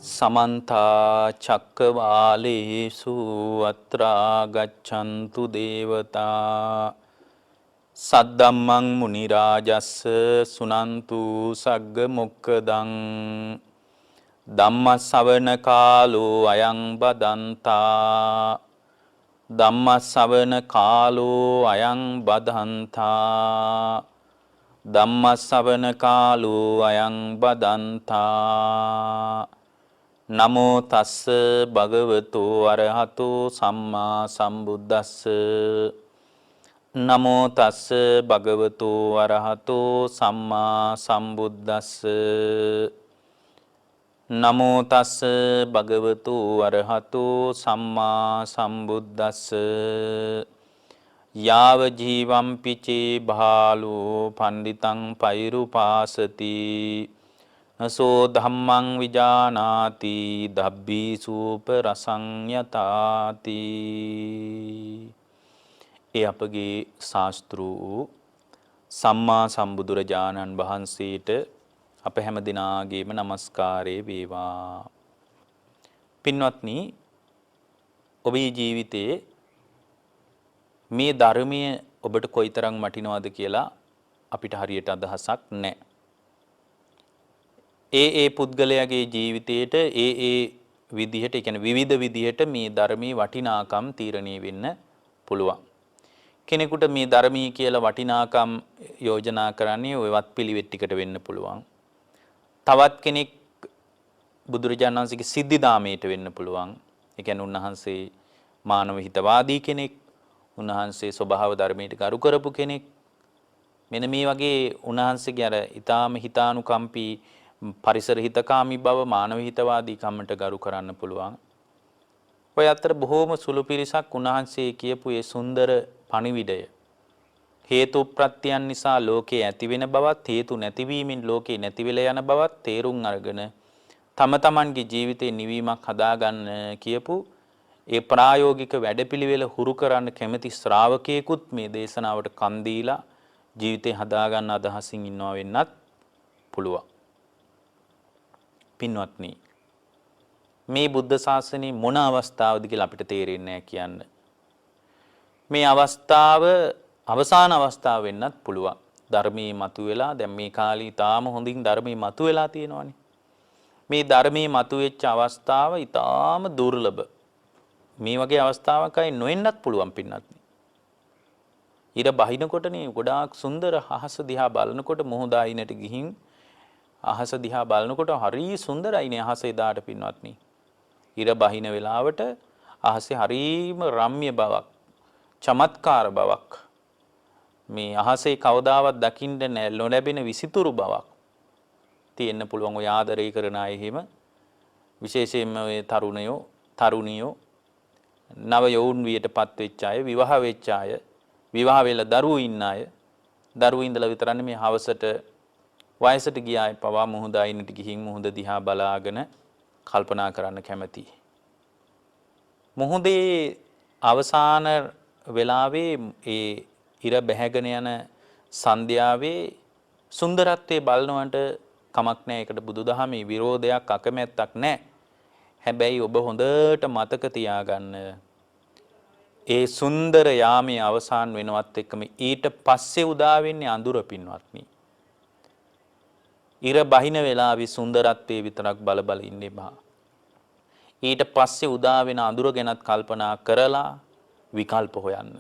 समन्ता चक्रवालेषु अत्रा गच्छन्तु देवता सद्धम्मं मुनिराजस्स सुनन्तु सग्ग मोक्खदं ධම්මස්සවන කාලෝ අයං බදන්තා ධම්මස්සවන කාලෝ අයං බදන්තා ධම්මස්සවන කාලෝ අයං බදන්තා නමෝ තස්ස භගවතෝ අරහතෝ සම්මා සම්බුද්දස්ස නමෝ තස්ස භගවතෝ අරහතෝ සම්මා සම්බුද්දස්ස නමෝ තස්ස භගවතු අරහතෝ සම්මා සම්බුද්දස්ස යාව ජීවම් පිචේ භාලෝ පණ්ඩිතං පෛරුපාසති නසෝ ධම්මං විජානාති ධබ්බී සූප රසං යතාති. ඒ අපගේ ශාස්ත්‍රූ සම්මා සම්බුදුරජාණන් වහන්සේට අප හැම දිනාගේම নমස්කාරය වේවා. පින්වත්නි, ඔබේ ජීවිතයේ මේ ධර්මය ඔබට කොයිතරම් වටිනවද කියලා අපිට හරියට අදහසක් නැහැ. ඒ පුද්ගලයාගේ ජීවිතයේට ඒ විදිහට, ඒ කියන්නේ විවිධ විදිහට මේ ධර්මයේ වටිනාකම් තීරණය වෙන්න පුළුවන්. කෙනෙකුට මේ ධර්මයේ කියලා වටිනාකම් යෝජනා කරන්නේ ඔය වත් පිළිවෙත් ටිකට වෙන්න පුළුවන්. තවත් කෙනෙක් බුදුරජාණන් වහන්සේගේ සිද්ධිදාමයට වෙන්න පුළුවන්. ඒ කියන්නේ උන්වහන්සේ මානව හිතවාදී කෙනෙක්, උන්වහන්සේ ස්වභාව ධර්මයට ගරු කරපු කෙනෙක්. මෙන්න මේ වගේ උන්වහන්සේගේ අර ඊටාම හිතානුකම්පී පරිසර හිතකාමී බව, මානව හිතවාදී කමට ගරු කරන්න පුළුවන්. ඔය අතර බොහෝම සුළු පිරිසක් උන්වහන්සේ කියපු ඒ සුන්දර පණිවිඩය, හේතු ප්‍රත්‍යයන් නිසා ලෝකේ ඇති වෙන බවත්, හේතු නැතිවීමෙන් ලෝකේ නැති වෙලා යන බවත් තේරුම් අරගෙන තම තමන්ගේ ජීවිතේ නිවීමක් හදාගන්න කියපු ඒ ප්‍රායෝගික වැඩපිළිවෙල හුරු කරන්න කැමති ශ්‍රාවකයෙකුත් මේ දේශනාවට කන් දීලා ජීවිතේ හදාගන්න අදහසින් ඉන්නවා වෙන්නත් පුළුවන්. පින්වත්නි, මේ බුද්ධ ශාසනයේ මොන අවස්ථාවද කියලා අපිට තේරෙන්නේ නැහැ කියන්න. මේ අවස්ථාව අවසාන අවස්ථාව වෙන්නත් පුළුවන්. ධර්මයේ මතුවෙලා දැන් මේ කාලේ ඊටාම හොඳින් ධර්මයේ මතුවෙලා තියෙනවානේ. මේ ධර්මයේ මතුවෙච්ච අවස්ථාව ඊටාම දුර්ලභ. මේ වගේ අවස්ථාවකයි නොෙන්නත් පුළුවන් පින්නත්. ඉර බහිනකොටනේ ගොඩාක් සුන්දර අහස දිහා බලනකොට මොහොත අයිනට ගිහින් අහස දිහා බලනකොට හරි සුන්දරයිනේ අහස එදාට පින්වත්නි. ඉර බහින වෙලාවට අහසේ හරිම රම්‍ය බවක්, චමත්කාර බවක්, මේ අහසේ කවදාවත් දකින්න නොලැබෙන විසිතුරු බවක් තියෙන්න පුළුවන්. ඔය ආදරය කරන අය එහෙම, විශේෂයෙන්ම ඔය තරුණියෝ නව යෞවන වියටපත් වෙච්ච අය, විවාහ වෙච්ච අය, විවාහ වෙලා දරුවෝ ඉන්න අය, දරුවෝ ඉඳලා විතරන්නේ මේ හවසට වයසට ගිය අය පවා මුහුද අයිනට ගිහින් මුහුද දිහා බලාගෙන කල්පනා කරන්න කැමති. මුහුදේ අවසාන වෙලාවේ ඒ ඉර බැහැගෙන යන සන්ධ්‍යාවේ සුන්දරත්වයේ බලනවට කමක් නැහැ. ඒකට බුදුදහමේ විරෝධයක්, අකමැත්තක් නැහැ. හැබැයි ඔබ හොඳට මතක තියාගන්න, ඒ සුන්දර යාමේ අවසන් වෙනවත් එක්කම ඊට පස්සේ උදා වෙන්නේ අඳුර පින්වත්නි. ඉර බහින වෙලාවේ සුන්දරත්වයේ විතරක් බල ඉන්න එපා. ඊට පස්සේ උදා වෙන අඳුර ගැනත් කල්පනා කරලා විකල්ප හොයන්න.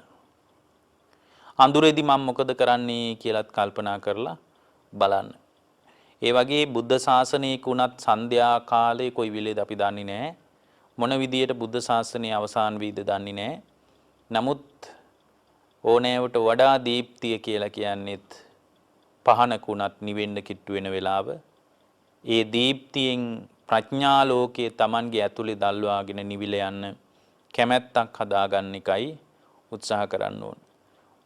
අඳුරේදී මම මොකද කරන්නේ කියලාත් කල්පනා කරලා බලන්න. ඒ වගේ බුද්ධ ශාසනයක උනත් සන්ධ්‍යා කාලේ කොයි වෙලේද අපි දන්නේ නැහැ. මොන විදියට බුද්ධ ශාසනය අවසන් වීද දන්නේ නැහැ. නමුත් ඕනෑවට වඩා දීප්තිය කියලා කියන්නේත් පහනකුණත් නිවෙන්න කිට්ටු වෙන වෙලාව. ඒ දීප්තියෙන් ප්‍රඥා ලෝකයේ Tamanගේ ඇතුලේ දල්වාගෙන නිවිල යන්න කැමැත්තක් හදාගන්න එකයි උත්සාහ කරන්න ඕන.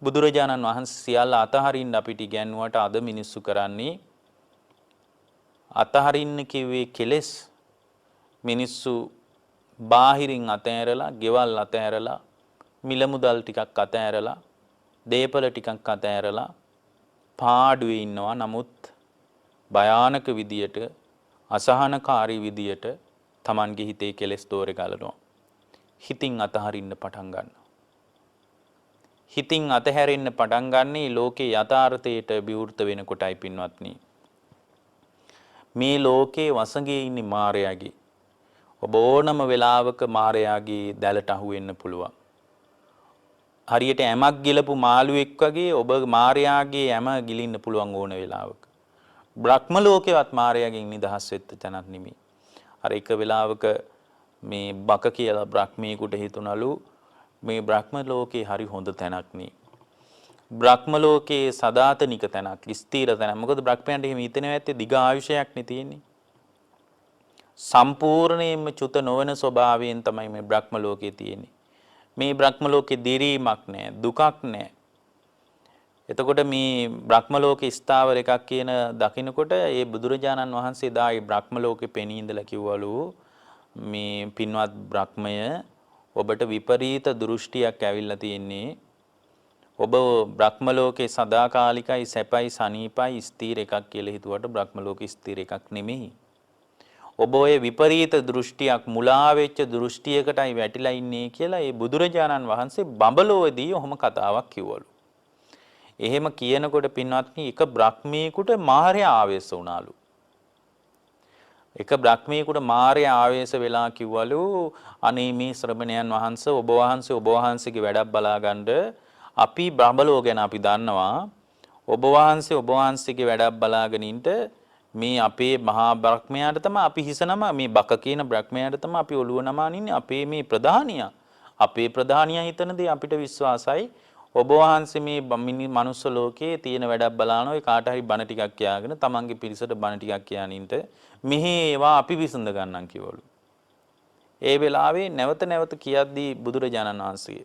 බුදුරජාණන් වහන්සේ සියල්ල අතහරින්න අපිට ඉගැන්වුවට අද මිනිස්සු කරන්නේ අතහරින්න කිව්වේ කෙලෙස්. මිනිස්සු බාහිරින් අතෑරලා, ගෙවල් අතෑරලා, මිල මුදල් ටිකක් අතෑරලා, දේපල ටිකක් අතෑරලා පාඩුවේ ඉන්නවා. නමුත් භයානක විදියට, අසහනකාරී විදියට Tamanගේ හිතේ කෙලෙස් දෝරේ ගලනවා. හිතින් අතහරින්න පටන් ගන්නවා. හිතින් අතහැරෙන්න පටන් ගන්නේ ලෝකේ යථාර්ථයට විවෘත වෙනකොටයි පින්වත්නි. මේ ලෝකේ වසඟේ ඉන්නේ මායාවේ. ඔබ ඕනම වෙලාවක මායාවේ දැලට අහු වෙන්න පුළුවන්. හරියට ඇමක් ගිලපු මාළුවෙක් වගේ ඔබ මායාවේ ඇම ගිලින්න පුළුවන් ඕන වෙලාවක. බ්‍රහ්ම ලෝකේවත් මායාවෙන් නිදහස් වෙච්ච තැනක් නෙමෙයි. අර එක වෙලාවක මේ බක කියලා බ්‍රහ්මීකුට හිතුණලු මේ බ්‍රහ්ම ලෝකේ හරි හොඳ තැනක් නේ. බ්‍රහ්ම ලෝකේ සදාතනික තැනක්, ස්ථීර තැනක්. මොකද බ්‍රහ්මයන්ට එහෙම හිතෙනවා ඇත්තේ දිග ආයුෂයක් නේ තියෙන්නේ. සම්පූර්ණයෙන්ම චුත නොවන ස්වභාවයෙන් තමයි මේ බ්‍රහ්ම ලෝකේ තියෙන්නේ. මේ බ්‍රහ්ම ලෝකේ දිරීමක් නැහැ, දුකක් නැහැ. එතකොට මේ බ්‍රහ්ම ලෝකේ ස්ථාවර එකක් කියන දකින්නකොට ඒ බුදුරජාණන් වහන්සේ දා ඒ බ්‍රහ්ම ලෝකේ පෙනී ඉඳලා කිව්වලු මේ පින්වත් බ්‍රහ්මය ඔබට විපරීත දෘෂ්ටියක් ඇවිල්ලා තියෙන්නේ. ඔබ බ්‍රහ්ම ලෝකේ සදාකාලිකයි සැපයි සනීපයි ස්ථීර එකක් කියලා හිතුවට බ්‍රහ්ම ලෝකේ ස්ථීර එකක් නෙමෙයි. ඔබ ඔය විපරීත දෘෂ්ටියක් මුලා වෙච්ච දෘෂ්ටියකටයි වැටිලා ඉන්නේ කියලා ඒ බුදුරජාණන් වහන්සේ බඹලෝවේදී ඔහොම කතාවක් කිව්වලු. එහෙම කියනකොට පින්වත්නි එක බ්‍රහ්මීකුට මාර්යා ආවේශ වුණාලු. එක බ්‍රහ්මීකුට මාර්යා ආවේශ වෙලා කිව්වලු අනේ මේ ශ්‍රමණයන් වහන්සේ ඔබ වහන්සේගේ වැඩක් බලාගන්න අපි බඹලෝ ගැන අපි දන්නවා. ඔබ වහන්සේගේ වැඩක් බලාගෙන ඉන්න මේ අපේ මහා බ්‍රහ්මයාට තමයි අපි හිසනම මේ බක කියන බ්‍රහ්මයාට තමයි අපි ඔළුව නමාන ඉන්නේ. අපේ මේ ප්‍රධානියා හිතන දේ අපිට විශ්වාසයි. ඔබ වහන්සේ මේ මනුස්ස ලෝකයේ තියෙන වැඩක් බලනවා. ඒ කාට හරි බණ ටිකක් කියාගෙන තමන්ගේ පිරිසට බණ ටිකක් කියනින්ට මෙහි ඒවා අපි විසඳ ගන්නම් කිව්වලු. ඒ වෙලාවේ නැවත කියද්දී බුදුරජාණන් වහන්සේ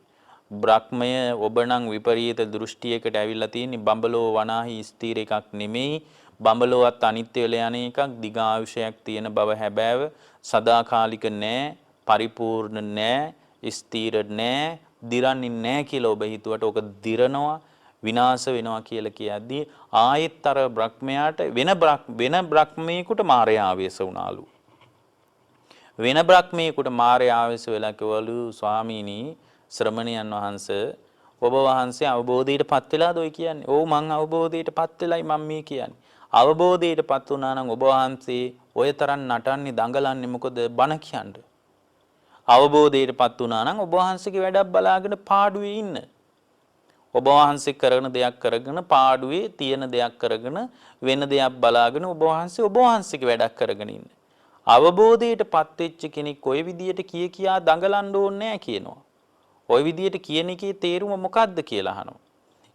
බ්‍රහ්මය ඔබ නම් විපරීත දෘෂ්ටියකට ඇවිල්ලා තියෙන්නේ. බඹලෝ වනාහි ස්ථීර එකක් නෙමෙයි. බඹලෝවත් අනිත්‍ය වෙලා යන එකක්, දිගායුෂයක් තියෙන බව හැබෑව. සදාකාලික නෑ, පරිපූර්ණ නෑ, ස්ථීර නෑ, දිරන්නේ නෑ කියලා ඔබ හිතුවට ඔක දිරනවා, විනාශ වෙනවා කියලා කියද්දී ආයෙත් අර බ්‍රහ්මයාට වෙන බ්‍රහ්මීකුට මාර්යා ආවේශ වුණාලු. වෙන බ්‍රහ්මීකුට මාර්යා ආවේශ වෙලා කිව්වලු ස්වාමීනි ශ්‍රමණයන් වහන්සේ ඔබ වහන්සේ අවබෝධයටපත් වෙලාද ඔය කියන්නේ? ඔව් මං අවබෝධයටපත් වෙලයි මම මේ කියන්නේ. අවබෝධයටපත් වුණා නම් ඔබ වහන්සේ ඔය තරම් නටන්නේ දඟලන්නේ මොකද බණ කියන්නේ? අවබෝධයටපත් වුණා නම් ඔබ වහන්සේගේ වැඩක් බලාගෙන පාඩුවේ ඉන්න. ඔබ වහන්සේ කරන දෙයක් කරගෙන පාඩුවේ තියෙන දෙයක් කරගෙන වෙන දෙයක් බලාගෙන ඔබ වහන්සේගේ වැඩක් කරගෙන ඉන්න. අවබෝධයටපත් වෙච්ච කෙනෙක් ඔය විදියට කියා දඟලන්න ඕනේ නැහැ කියනවා. ඔය විදියට කියන එකේ තේරුම මොකක්ද කියලා අහනවා.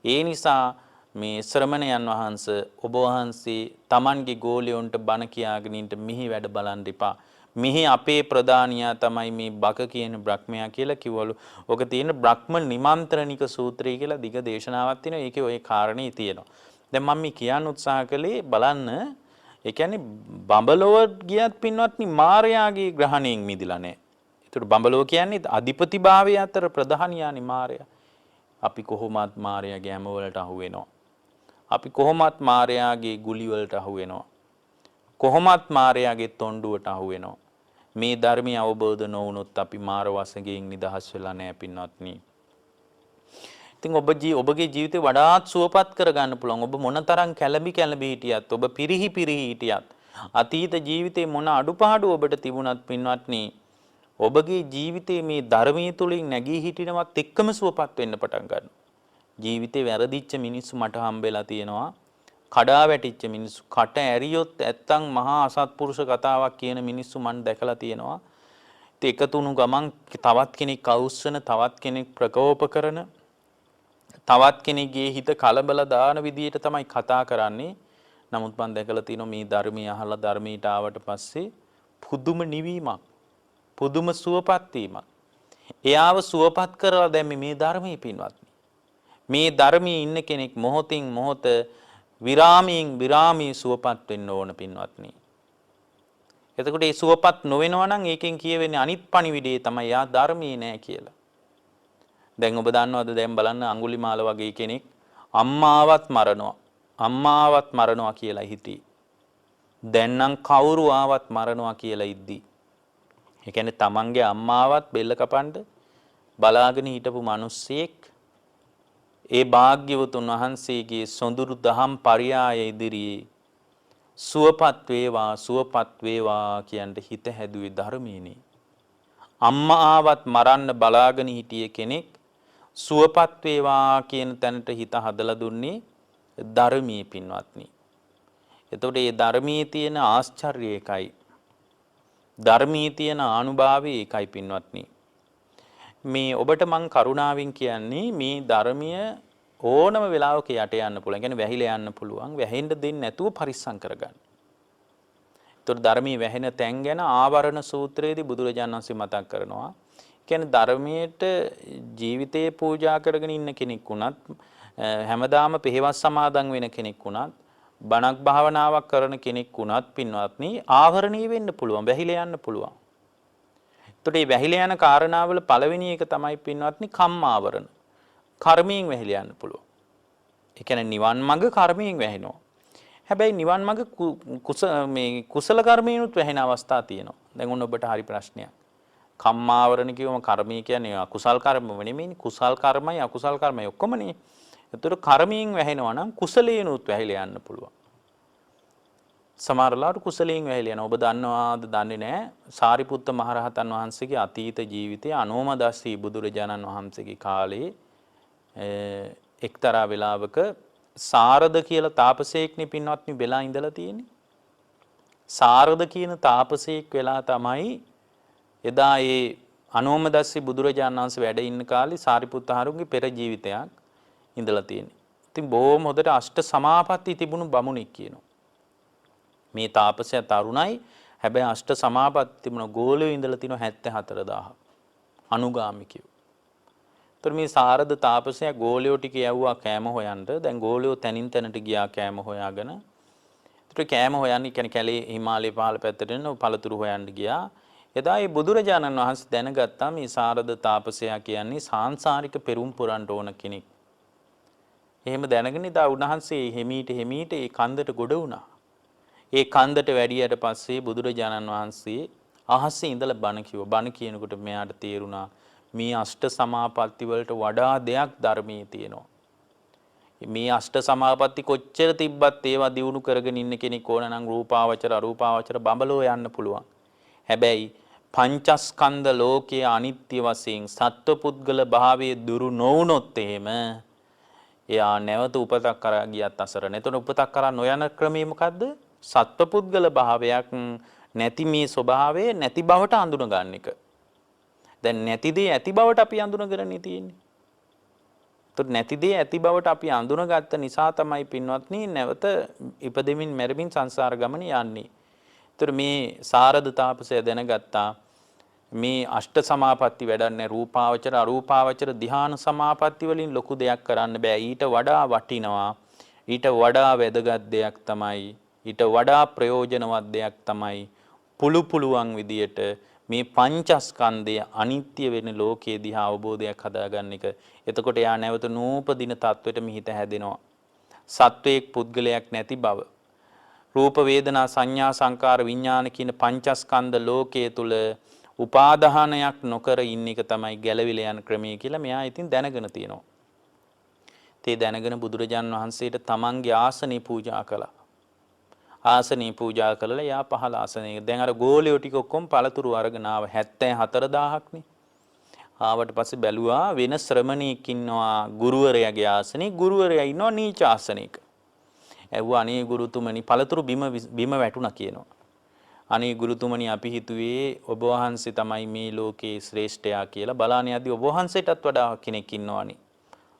ඒ නිසා මේ ශ්‍රමණයන් වහන්සේ ඔබ වහන්සේ Tamanගේ ගෝලියොන්ට බණ කියාගෙන ඉන්න මිහි වැඩ බලන් දෙපා. මිහි අපේ ප්‍රධානියා තමයි මේ බක කියන බ්‍රහ්මයා කියලා කිව්වලු. ඔක තියෙන බ්‍රහ්ම නිමන්ත්‍රණික සූත්‍රය කියලා දිග දේශනාවක් තියෙනවා. ඒකේ ওই කාරණේ තියෙනවා. දැන් මම මේ කියන්න උත්සාහ කළේ බලන්න. ඒ කියන්නේ බඹලොව ගියත් පින්වත්නි මාර්යාගේ ග්‍රහණයෙන් මිදිලා නැහැ. ඒතර බඹලොව කියන්නේ අධිපතිභාවය අතර ප්‍රධානියානි මාර්යා. අපි කොහොමත් මාර්යාගේ හැම වලට අහු වෙනවා. අපි කොහොමත් මාර්යාගේ ගුලි වලට අහු වෙනවා. කොහොමත් මාර්යාගේ තොණ්ඩුවට අහු වෙනවා. මේ ධර්මය අවබෝධ නොවුනොත් අපි මාර වසඟයෙන් නිදහස් වෙලා නැහැ පින්වත්නි. ඉතින් ඔබගේ ජීවිතේ වඩාත් සුවපත් කරගන්න පුළුවන්. ඔබ මොනතරම් කැළඹි හිටියත්, ඔබ පිරිහි හිටියත්, අතීත ජීවිතේ මොන අඩුපාඩු ඔබට තිබුණත් පින්වත්නි, ඔබගේ ජීවිතේ මේ ධර්මයේ තුලින් නැගී හිටිනවත් එක්කම සුවපත් වෙන්න පටන් ගන්නවා. ජීවිතේ වැරදිච්ච මිනිස්සු මට හම්බෙලා තියෙනවා. කඩා වැටිච්ච මිනිස්සු, කට ඇරියොත් නැත්තම් මහා අසත්පුරුෂ කතාවක් කියන මිනිස්සු මම දැකලා තියෙනවා. ඉතින් එකතුණු ගමන් තවත් කෙනෙක් අවුස්සන, තවත් කෙනෙක් ප්‍රකෝප කරන, තවත් කෙනෙක්ගේ හිත කලබල දාන විදියට තමයි කතා කරන්නේ. නමුත් මම දැකලා තියෙනවා මේ ධර්මය අහලා ධර්මයට ආවට පස්සේ පුදුම නිවීමක්, පුදුම සුවපත් වීමක්. එයාව සුවපත් කරලා දැන් මේ ධර්මයේ පින්වත්නි. මේ ධර්මයේ ඉන්න කෙනෙක් මොහොතින් මොහොත විරාමී සුවපත් වෙන්න ඕන පින්වත්නි. එතකොට මේ සුවපත් නොවෙනවා නම් ඒකෙන් කියවෙන්නේ අනිත් පණිවිඩේ තමයි යා ධර්මයේ නෑ කියලා. දැන් ඔබ දන්නවද දැන් බලන්න අඟුලිමාල වගේ කෙනෙක් අම්මාවත් මරනවා කියලා හිතී. දැන් නම් කවුරු ආවත් මරනවා කියලා ඉද්දි. ඒ කියන්නේ තමන්ගේ අම්මාවත් බෙල්ල කපන්න බලාගෙන හිටපු මිනිස්සෙක් ඒ භාග්‍යවතුන් වහන්සේගේ සොඳුරු දහම් පරියාය ඉදිරියේ සුවපත් වේවා කියන්ට හිත හැදුවේ ධර්මයේනේ. අම්මා ආවත් මරන්න බලාගෙන හිටිය කෙනෙක් සුවපත් වේවා කියන තැනට හිත හදලා දුන්නේ ධර්මයේ පින්වත්නි. එතකොට මේ ධර්මයේ තියෙන ආශ්චර්යය එකයි. ධර්මයේ තියෙන ආනුභාවය එකයි පින්වත්නි. මේ ඔබට මං කරුණාවෙන් කියන්නේ මේ ධර්මය ඕනම වෙලාවක යට යන්න පුළුවන්. කියන්නේ වැහිලා යන්න පුළුවන්. වැහෙන්න දෙන්නේ නැතුව පරිස්සම් කරගන්න. ඒතර ධර්මයේ වැහෙන තැන් ගැන ආවරණ සූත්‍රයේදී බුදුරජාණන් වහන්සේ මතක් කරනවා. කියන්නේ ධර්මයට ජීවිතේ පූජා කරගෙන ඉන්න කෙනෙක් වුණත් හැමදාම පෙහෙවස් සමාදන් වෙන කෙනෙක් වුණත් බණක් භාවනාවක් කරන කෙනෙක් වුණත් පින්වත්නි ආවරණීය වෙන්න පුළුවන්. වැහිලා යන්න පුළුවන්. එතකොට මේ වැහිලා යන කාරණාවල පළවෙනි එක තමයි පින්වත්නි කම්මාවරණ. කර්මයෙන් වැහිලා යන්න පුළුවන්. ඒ කියන්නේ නිවන් මඟ කර්මයෙන් වැහෙනවා. හැබැයි නිවන් මඟ කුසල කර්මයෙන්ුත් වැහෙන අවස්ථා තියෙනවා. දැන් ඔන්න ඔබට හරි ප්‍රශ්නයක්. කම්මාවරණ කියවම කර්මය කියන්නේ අකුසල් කර්මම නෙමෙයිනේ. කුසල් කර්මයි අකුසල් කර්මයි ඔක්කොමනේ. එතකොට කර්මයෙන් වැහෙනවා නම් කුසලයෙන්ුත් වැහිලා යන්න පුළුවන්. සමහරලාට කුසලයෙන් වැහිලා යනවා. ඔබ දන්නවාද දන්නේ නැහැ. සාරිපුත්ත මහරහතන් වහන්සේගේ අතීත ජීවිතයේ අනෝමදස්සී බුදුරජාණන් වහන්සේගේ කාලේ එක්තරා වෙලාවක සාරද කියලා තාපසයෙක්නේ පින්වත්නි වෙලා ඉඳලා තියෙන්නේ. සාරද කියන තාපසයෙක් වෙලා තමයි එදා ඒ අනෝමදස්සී බුදුරජාණන් වහන්සේ වැඩ ඉන්න කාලේ සාරිපුත්ත හරුන්ගේ පෙර ජීවිතයක් ඉඳලා තියෙන්නේ. ඉතින් බොහොම හොඳට අෂ්ට සමාපatti තිබුණු බමුණෙක් කියනවා. මේ තාපසයා තරුණයි. හැබැයි අෂ්ට සමාපatti තිබුණ ගෝලයෝ ඉඳලා තිනවා 74000ක්. අනුගාමිකයෝ. ඒතර මේ සාරද තාපසයා ගෝලයෝ ටික යවුවා කෑම හොයන්න. දැන් ගෝලයෝ තනින් තැනට ගියා කෑම හොයාගෙන. ඒතර කෑම හොයන්නේ කියන්නේ කැලේ හිමාලය පහළ පැත්තට යන පළතුරු හොයන්න ගියා. එදා මේ බුදුරජාණන් වහන්සේ දැනගත්තා මේ සාරද තාපසයා කියන්නේ සාංශාරික පෙරුම් පුරන්න ඕන කෙනෙක්. එහෙම දැනගෙන ඉදා උන්වහන්සේ හිමීට ඒ කන්දට ගොඩ වුණා. ඒ කන්දට වැඩියට පස්සේ බුදුරජාණන් වහන්සේ අහසේ ඉඳලා බණ කිව්වා. බණ කියනකොට මෙයාට තේරුණා මේ අෂ්ට සමාපatti වලට වඩා දෙයක් ධර්මයේ තියෙනවා. මේ අෂ්ට සමාපatti කොච්චර තිබ්බත් ඒවා දියුණු කරගෙන ඉන්න කෙනෙක් ඕන නම් රූපාවචර අරූපාවචර බඹලෝ යන්න පුළුවන්. හැබැයි පංචස්කන්ධ ලෝකයේ අනිත්‍ය වශයෙන් සත්වපුද්ගල භාවයේ දුරු නොවුනොත් එහෙම එයා නැවත උපතක් කරා ගියත් අසරණ. එතන උපතක් කරා නොයන ක්‍රමය මොකද්ද? සත්වපුද්ගල භාවයක් නැති මේ ස්වභාවය නැති බවට අඳුන ගන්න එක. දැන් නැති දේ ඇති බවට අපි අඳුනගෙන තියෙන්නේ. ඒත් නැති දේ ඇති බවට අපි අඳුනගත්ත නිසා තමයි පින්වත්නි නැවත ඉපදෙමින් මැරෙමින් සංසාර ගමන යන්නේ. ඒතර මේ සාරද තාපසය දැනගත්තා මේ අෂ්ට සමාපatti වැඩන්නේ රූපාවචර අරූපාවචර ධ්‍යාන සමාපatti වලින් ලොකු දෙයක් කරන්න බෑ. ඊට වඩා වටිනවා. ඊට වඩා වැදගත් දෙයක් තමයි. ඊට වඩා ප්‍රයෝජනවත් දෙයක් තමයි පුළුවන් විදියට මේ පංචස්කන්ධය අනිත්‍ය වෙන ලෝකයේ දිහා අවබෝධයක් හදාගන්න එක. එතකොට යා නැවත නූපදින තත්වෙට මිහිත හැදෙනවා. සත්වයක් පුද්ගලයක් නැති බව. රූප වේදනා සංඥා සංකාර විඥාන කියන පංචස්කන්ධ ලෝකයේ තුල උපාදානයක් නොකර ඉන්න එක තමයි ගැලවිලා යන ක්‍රමය කියලා මෙයා ඉතින් දැනගෙන තියෙනවා. ඒ දැනගෙන බුදුරජාන් වහන්සේට තමන්ගේ ආසනේ පූජා කළා. ආසනේ පූජා කළා යා පහළ ආසනේ. දැන් අර ගෝලියෝ ටික ඔක්කොම පළතුරු අරගෙන ආව 74000ක් නේ. ආවට පස්සේ බැලුවා වෙන ශ්‍රමණෙක් ඉන්නවා ගුරුවරයාගේ ආසනේ. ගුරුවරයා ඉන්නවා නීච ආසනයක. ඇහුවා අනේ ගුරුතුමනි පළතුරු බිම වැටුණා කියනවා. අනේ ගුරුතුමනි අපි හිතුවේ ඔබ වහන්සේ තමයි මේ ලෝකේ ශ්‍රේෂ්ඨයා කියලා. බලාන යද්දී ඔබ වහන්සේටත් වඩා කෙනෙක් ඉන්නවනේ.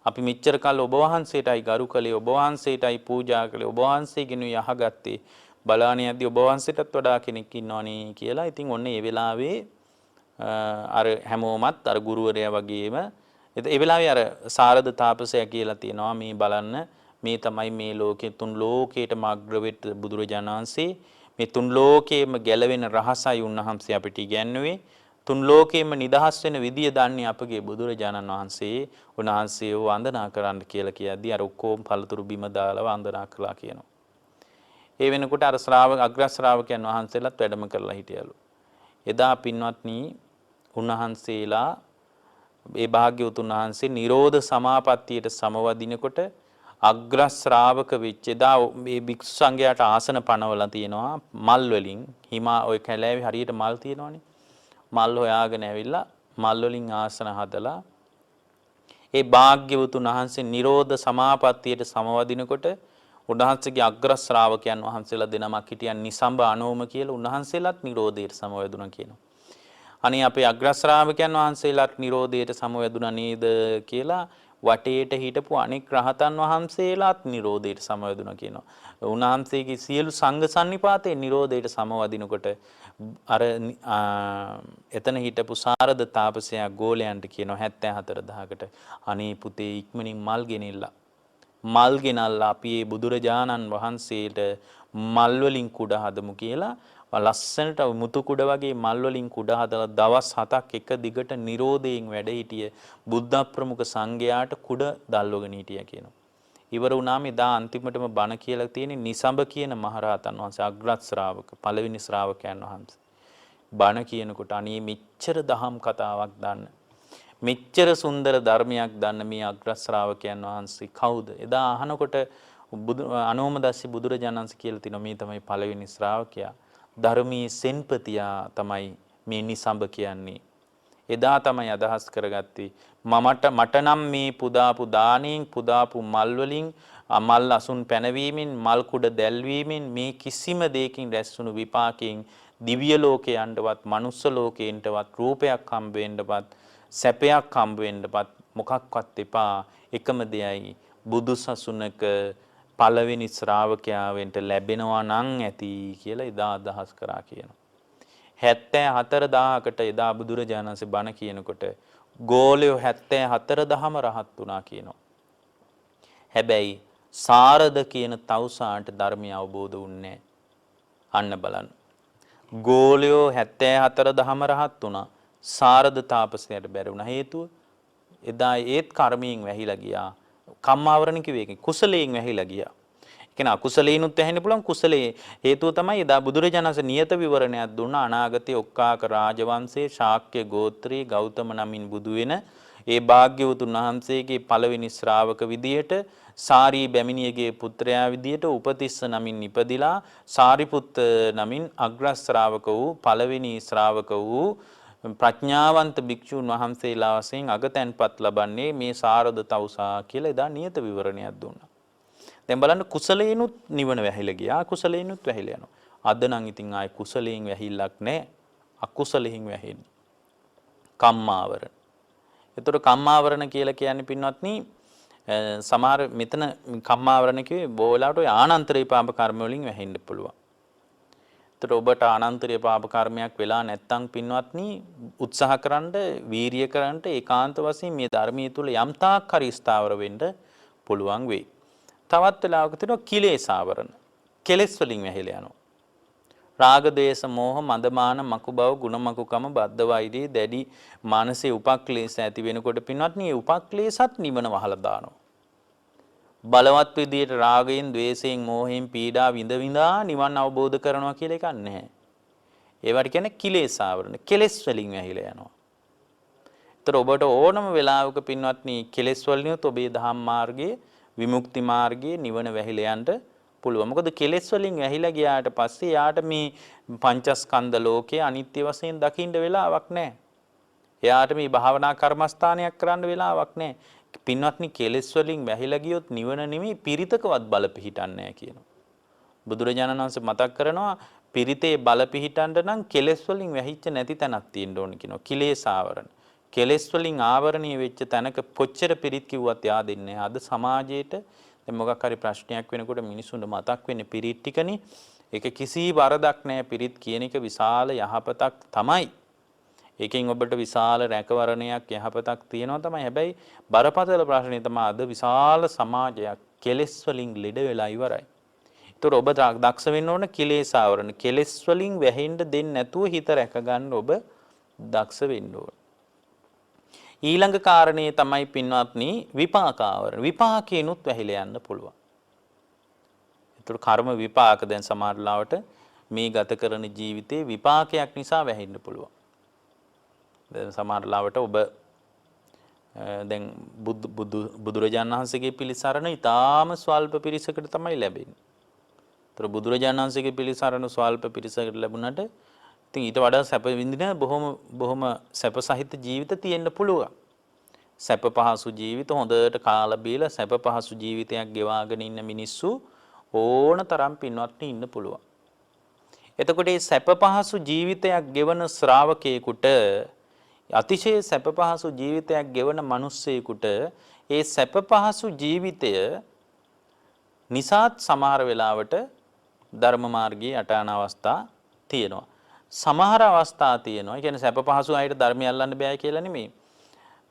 අපි මෙච්චර කල් ඔබ වහන්සේටයි ගරු කළේ, ඔබ වහන්සේටයි පූජා කළේ, ඔබ වහන්සේගෙනුයි අහගත්තේ. බලාන යද්දී ඔබ වහන්සේටත් වඩා කෙනෙක් ඉන්නවනේ කියලා. ඉතින් ඔන්න ඒ වෙලාවේ අර හැමෝමත් අර ගුරුවරයා වගේම ඒ වෙලාවේ අර සාරද තාපසයා කියලා තියෙනවා මේ බලන්න මේ තමයි මේ ලෝකේ තුන් ලෝකේටම අග්‍රවෙත් බුදුරජාණන් වහන්සේ මේ තුන් ලෝකේම ගැලවෙන රහසයි උන්වහන්සේ අපිට ඉගැන්වුවේ. තුන් ලෝකේම නිදහස් වෙන විදිය දන්නේ අපගේ බුදුරජාණන් වහන්සේ. උන්වහන්සේව වන්දනා කරන්න කියලා කියද්දී අර ඔක්කොම පළතුරු බිම දාලා වන්දනා කළා කියනවා. ඒ වෙනකොට අර අග්‍ර ශ්‍රාවකයන් වහන්සේලාත් වැඩම කරලා හිටියලු. එදා පින්වත්නි උන්වහන්සේලා ඒ භාග්‍යවතුන් වහන්සේ නිරෝධ සමාපත්තියට සමවදිනකොට අග්‍ර ශ්‍රාවක වෙච්ච එදා මේ භික්ෂු සංඝයාට ආසන පනවලා තියෙනවා මල් වලින් හිමා ඔය කැලෑවේ හරියට මල් තියෙනවනේ මල් හොයාගෙන ඇවිල්ලා මල් වලින් ආසන හදලා ඒ භාග්‍යවතුන් වහන්සේ නිරෝධ සමාපත්තියට සමවදිනකොට උන්වහන්සේගේ අග්‍ර ශ්‍රාවකයන් වහන්සේලා දෙනමක් හිටියන් නිසම්බ අනෝම කියලා උන්වහන්සේලාත් නිරෝධයට සමවැදුණා කියනවා. අනේ අපේ අග්‍ර ශ්‍රාවකයන් වහන්සේලාත් නිරෝධයට සමවැදුණා නේද කියලා වටේට හිටපු අනෙක් රහතන් වහන්සේලාත් නිරෝධයට සමවැදුණා කියනවා. උන්වහන්සේගේ සියලු සංඝ සන්නිපාතේ නිරෝධයට සමවදිනකොට අර එතන හිටපු සාරද තාපසයා ගෝලයන්ට කියනවා 74000කට අනේ පුතේ ඉක්මනින් මල් ගෙනිල්ලා මල් ගෙනල්ලා අපි මේ බුදුරජාණන් වහන්සේට මල් වලින් කුඩ හදමු කියලා ලස්සනට මුතු කුඩ වගේ මල් වලින් කුඩ හදලා දවස් 7ක් එක දිගට නිරෝධයෙන් වැඩ හිටිය බුද්ධ ප්‍රමුඛ සංඝයාට කුඩ දල්වගෙන හිටියා කියනවා. ඉවර වුණාම එදා අන්තිමටම බණ කියලා තියෙන්නේ නිසඹ කියන මහරහතන් වහන්සේ අග්‍රත් ශ්‍රාවක පළවෙනි ශ්‍රාවකයන් වහන්සේ. බණ කියනකොට අනේ මෙච්චර දහම් කතාවක් දන්න මෙච්චර සුන්දර ධර්මයක් දන්න මේ අග්‍ර ශ්‍රාවකයන් වහන්සේ කවුද? එදා අහනකොට අනෝමදස්සි බුදුරජාණන් වහන්සේ කියලා තිනවා මේ තමයි පළවෙනි ශ්‍රාවකයා. ධර්මයේ සෙන්පතියා තමයි මේ නිසඹ කියන්නේ. එදා තමයි අදහස් කරගත්තේ මට නම් මේ පුදාපු දාණයෙන් පුදාපු මල් වලින් මල් අසුන් පැනවීමෙන් මල් කුඩ දැල්වීමෙන් මේ කිසිම දෙයකින් රැස්වුණු විපාකයෙන් දිව්‍ය ලෝකේ යන්නවත් මනුස්ස ලෝකේන්ටවත් රූපයක් හම්බ වෙන්නවත් සැපයක් හම්බ වෙන්නවත් මොකක්වත් එපා එකම දෙයයි බුදු සසුනක පළවෙනි ශ්‍රාවකයා වෙන්න ලැබෙනවා නම් ඇති කියලා එදා අදහස් කරා කියනවා. 74000කට එදා බුදුරජාණන් වහන්සේ බණ කියනකොට ගෝලයෝ 74000ම රහත් වුණා කියනවා. හැබැයි සාරද කියන තවුසාන්ට ධර්මය අවබෝධ වුණේ අන්න බලන්න. ගෝලයෝ 74000ම රහත් වුණා. සාරද තාපසයාට බැරි වුණා. හේතුව එදා ඒත් කර්මයෙන් වැහිලා ගියා. කම්මාවරණ කිව්වේ කුසලයෙන් වැහිලා ගියා. කියන්නේ අකුසලේනුත් ඇහෙන්න පුළුවන් කුසලයේ හේතුව තමයි එදා බුදුරජාණන් වහන්සේ නියත විවරණයක් දුන්නා අනාගතයේ ඔක්කාක රාජවංශයේ ශාක්‍ය ගෝත්‍රී ගෞතම නමින් බුදු වෙන ඒ භාග්‍යවතුන් වහන්සේගේ පළවෙනි ශ්‍රාවක විදියට සාරී බැමිණියගේ පුත්‍රයා විදියට උපතිස්ස නමින් ඉපදිලා සාරිපුත්ත නමින් අග්‍ර ශ්‍රාවක වූ පළවෙනි ශ්‍රාවක වූ ප්‍රඥාවන්ත භික්ෂුන් වහන්සේලා වශයෙන් අගතැන්පත් ලබන්නේ මේ සාරද තවුසා කියලා එදා නියත විවරණයක් දුන්නා. දැන් බලන්න කුසලේනුත් නිවන වැහිලා ගියා අකුසලේනුත් වැහිලා යනවා. අද නම් ඉතින් ආයේ කුසලයෙන් වැහිල්ලක් නැහැ. අකුසලයෙන් වැහෙන්නේ. කම්මාවරණ. ඒතර කම්මාවරණ කියලා කියන්නේ පින්වත්නි සමහර මෙතන කම්මාවරණ කිව්වේ බෝලාට ඔය ආනන්තරේ පාප කර්ම වලින් වැහෙන්න පුළුවන්. ඒතර ඔබට ආනන්තරේ පාප කර්මයක් වෙලා නැත්නම් පින්වත්නි උත්සාහ කරන්න වීරිය කරන්න ඒකාන්ත වශයෙන් මේ ධර්මයේ තුල යම් තාක් හරි ස්ථාවර වෙන්න පුළුවන් වෙයි. තවත් වෙලාවක තියෙනවා කිලේශාවරණ. කෙලෙස් වලින් වැහිලා යනවා. රාග දේශ මොහ මදමාන මකුබව ගුණමකුකම බද්ධ වෛරී දැඩි මානසික උපක්ලේශ ඇති වෙනකොට පින්වත්නි මේ උපක්ලේශත් නිවන වහලා දානවා. බලවත් විදියට රාගයෙන් ද්වේෂයෙන් මෝහයෙන් පීඩා විඳ විඳා නිවන් අවබෝධ කරනවා කියලා එකක් නැහැ. ඒවට කියන්නේ කිලේශාවරණ. කෙලෙස් වලින් වැහිලා යනවා. ඒතර ඔබට ඕනම වෙලාවක පින්වත්නි කෙලෙස් වලිනුත් ඔබේ ධම්ම මාර්ගයේ විමුක්ති මාර්ගයේ නිවන වැහිලා යන්න පුළුවන්. මොකද කෙලෙස් වලින් වැහිලා ගියාට පස්සේ යාට මේ පංචස්කන්ධ ලෝකයේ අනිත්‍ය වශයෙන් දකින්න වෙලාවක් නැහැ. එයාට මේ භාවනා කර්මස්ථානයක් කරන්න වෙලාවක් නැහැ. පින්වත්නි කෙලෙස් වලින් වැහිලා ගියොත් නිවන නෙමෙයි පිරිතකවත් බල පිහිටන්නේ නැහැ කියනවා. බුදුරජාණන් වහන්සේ මතක් කරනවා පිරිතේ බල පිහිටන්න නම් කෙලෙස් වලින් වැහිච්ච නැති තැනක් තියෙන්න ඕන කියනවා. කිලේශාවරණ. කෙලෙස් වලින් ආවරණීය වෙච්ච තැනක කොච්චර පිරිත් කිව්වත් යා දෙන්නේ නැහැ. අද සමාජයේට දැන් මොකක් හරි ප්‍රශ්නයක් වෙනකොට මිනිසුන්ට මතක් වෙන්නේ පිරිත් ටිකනේ. ඒක කිසි වරදක් නැහැ. පිරිත් කියන එක විශාල යහපතක් තමයි. ඒකෙන් ඔබට විශාල රැකවරණයක් යහපතක් තියෙනවා තමයි. හැබැයි බරපතල ප්‍රශ්නේ තමයි අද විශාල සමාජයක් කෙලෙස් වලින් ලෙඩ වෙලා ඉවරයි. ඒතර ඔබ දක්ෂ වෙන්න ඕන කිලේශාවරණ. කෙලෙස් වලින් වැහෙන්න දෙන්නේ නැතුව හිත රැක ගන්න ඔබ දක්ෂ වෙන්න ඕන. ඊළඟ කාරණේ තමයි පින්වත්නි විපාකාවරණ. විපාකේනුත් වැහිලා යන්න පුළුවන්. ඒතර කර්ම විපාක දැන් සමහර ලාවට මේ ගත කරන ජීවිතේ විපාකයක් නිසා වැහෙන්න පුළුවන්. දැන් සමහර ලාවට ඔබ දැන් බුදුරජාණන් වහන්සේගේ පිළිසරණ ඊටාම ස්වල්ප පිරිසකට තමයි ලැබෙන්නේ. ඒතර බුදුරජාණන් වහන්සේගේ පිළිසරණ ස්වල්ප පිරිසකට ලැබුණාට ඉතින් ඊට වඩා සැප විඳින බොහොම සැප සහිත ජීවිත තියෙන්න පුළුවන්. සැප පහසු ජීවිත හොඳට කාලා බීලා සැප පහසු ජීවිතයක් ගෙවාගෙන ඉන්න මිනිස්සු ඕන තරම් පින්වත්නි ඉන්න පුළුවන්. එතකොට මේ සැප පහසු ජීවිතයක් ගෙවන ශ්‍රාවකයෙකුට අතිශය සැප පහසු ජීවිතයක් ගෙවන මිනිස්සෙකුට ඒ සැප පහසු ජීවිතය නිසාත් සමහර වෙලාවට ධර්ම මාර්ගයේ යට යන අවස්ථා තියෙනවා. සමහර අවස්ථා තියෙනවා. ඒ කියන්නේ සැප පහසු අයට ධර්මය අල්ලන්න බෑ කියලා නෙමෙයි.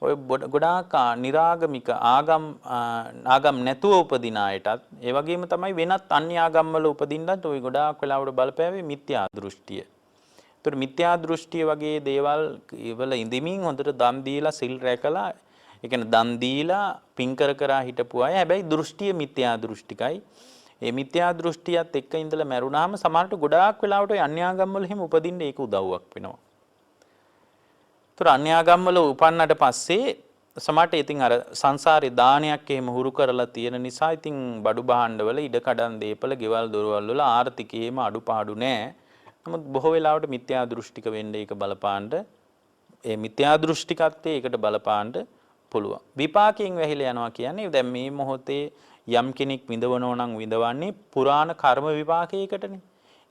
ඔය ගොඩාක් නිරාගමික ආගම් නැතුව උපදින අයටත් ඒ වගේම තමයි වෙනත් අන්‍ය ආගම් වල උපදින්නත් ඔය ගොඩාක් වෙලාවට බලපෑවේ මිත්‍යා දෘෂ්ටිය. ඒතර මිත්‍යා දෘෂ්ටිය වගේ දේවල් වල ඉඳිමින් හොඳට දන් දීලා සිල් රැකලා ඒ කියන්නේ දන් දීලා පින් කර හිටපු අය හැබැයි දෘෂ්ටිය මිත්‍යා දෘෂ්ටිකයි. ඒ මිත්‍යා දෘෂ්ටියත් එක්ක ඉඳලා මැරුණාම සමහරට ගොඩාක් වෙලාවට ඔය අන්‍ය ආගම් වල එහෙම උපදින්න ඒක උදව්වක් වෙනවා. ඒතර අන්‍ය ආගම් වල උපන්නට පස්සේ සමහරට ඉතින් අර සංසාරේ දානයක් එහෙම හුරු කරලා තියෙන නිසා ඉතින් බඩු භාණ්ඩ වල ඉඩ කඩන් දීපල ගෙවල් දොරවල් වල ආර්ථිකයේම අඩුපාඩු නැහැ. නමුත් බොහෝ වෙලාවට මිත්‍යා දෘෂ්ටික වෙන්න ඒක බලපාන්න ඒ මිත්‍යා දෘෂ්ටිකත්වයේ ඒකට බලපාන්න පුළුවන්. විපාකයෙන් වැහිලා යනවා කියන්නේ දැන් මේ මොහොතේ යම් කෙනෙක් විඳවනෝ නම් විඳවන්නේ පුරාණ කර්ම විපාකයකටනේ.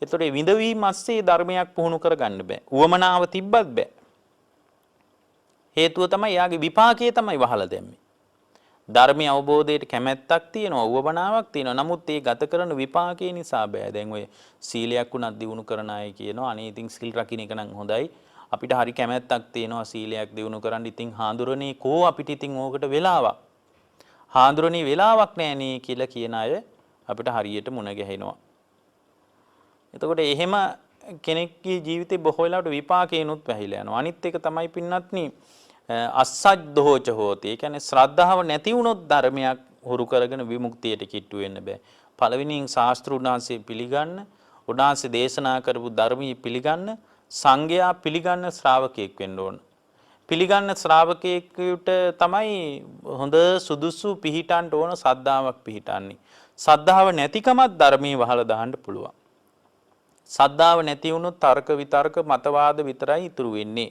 ඒතකොට මේ විඳවීම ඇස්සේ ධර්මයක් පුහුණු කරගන්න බෑ. උවමනාව තිබ්බත් බෑ. හේතුව තමයි යාගේ විපාකයේ තමයි වහලා දැම්මේ. ධර්මයේ අවබෝධයට කැමැත්තක් තියෙනවා, උවමනාවක් තියෙනවා. නමුත් ඒ ගත කරන විපාකයේ නිසා බෑ. දැන් ඔය සීලයක් උනත් දිනු කරන අය කියනවා අනේ ඉතින් සිල් රකින්න එක නම් හොඳයි. අපිට හරි කැමැත්තක් තියෙනවා සීලයක් දිනු කරන්න. ඉතින් හාඳුරනේ කෝ අපිට ඉතින් ඕකට වෙලාවක්. හාඳුරනේ වෙලාවක් නැහැ නේ කියලා කියන අය අපිට හරියට මුණ ගැහෙනවා. එතකොට එහෙම කෙනෙක්ගේ ජීවිතේ බොහෝ වෙලාවට විපාකේනොත් වැහිලා යනවා. අනිත් එක තමයි පින්නත්නි අසජ්ජෝච හෝති. ඒ කියන්නේ ශ්‍රද්ධාව නැති වුණොත් ධර්මයක් හුරු කරගෙන විමුක්තියට කිට්ටු වෙන්න බෑ. පළවෙනියෙන් ශාස්ත්‍රුණාංශය පිළිගන්න, උන්වහන්සේ දේශනා කරපු ධර්මයේ පිළිගන්න, සංඝයා පිළිගන්න ශ්‍රාවකයෙක් වෙන්න ඕන. පිළිගන්න ශ්‍රාවකයෙකුට තමයි හොඳ සුදුසු පිහිටන්න ඕන සද්ධාාවක් පිහිටන්නේ. සද්ධාව නැතිකමත් ධර්මයේ වහලා දාන්න පුළුවන්. සද්ධාව නැති වුණොත් තර්ක විතර්ක මතවාද විතරයි ඉතුරු වෙන්නේ.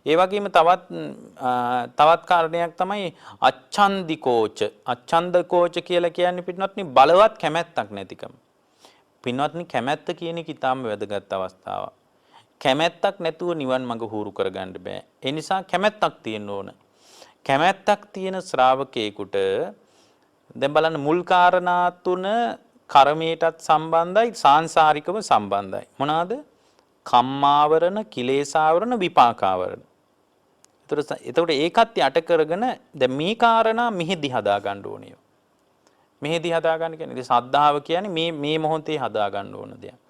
ඒ වගේම තවත් කාරණයක් තමයි අච්ඡන්දිකෝච. අච්ඡන්දකෝච කියලා කියන්නේ පින්වත්නි බලවත් කැමැත්තක් නැතිකම. පින්වත්නි කැමැත්ත කියන එක ඊටාම වැදගත් අවස්ථාවක්. කැමැත්තක් නැතුව නිවන් මඟ හුරු කරගන්න බෑ. ඒ නිසා කැමැත්තක් තියෙන්න ඕන. කැමැත්තක් තියෙන ශ්‍රාවකයෙකුට දැන් බලන්න මුල් කාරණා තුන කර්මයටත් සම්බන්ධයි සාංශාරිකව සම්බන්ධයි. මොනවාද? කම්මාවරණ, කිලේශාවරණ, විපාකාවරණ. එතකොට ඒකත් යට කරගෙන දැන් මේ කාරණා මෙහෙදි හදා ගන්න ඕනේ. මෙහෙදි හදා ගන්න කියන්නේ සද්ධාව කියන්නේ මේ මොහොතේ හදා ගන්න ඕන දෙයක්.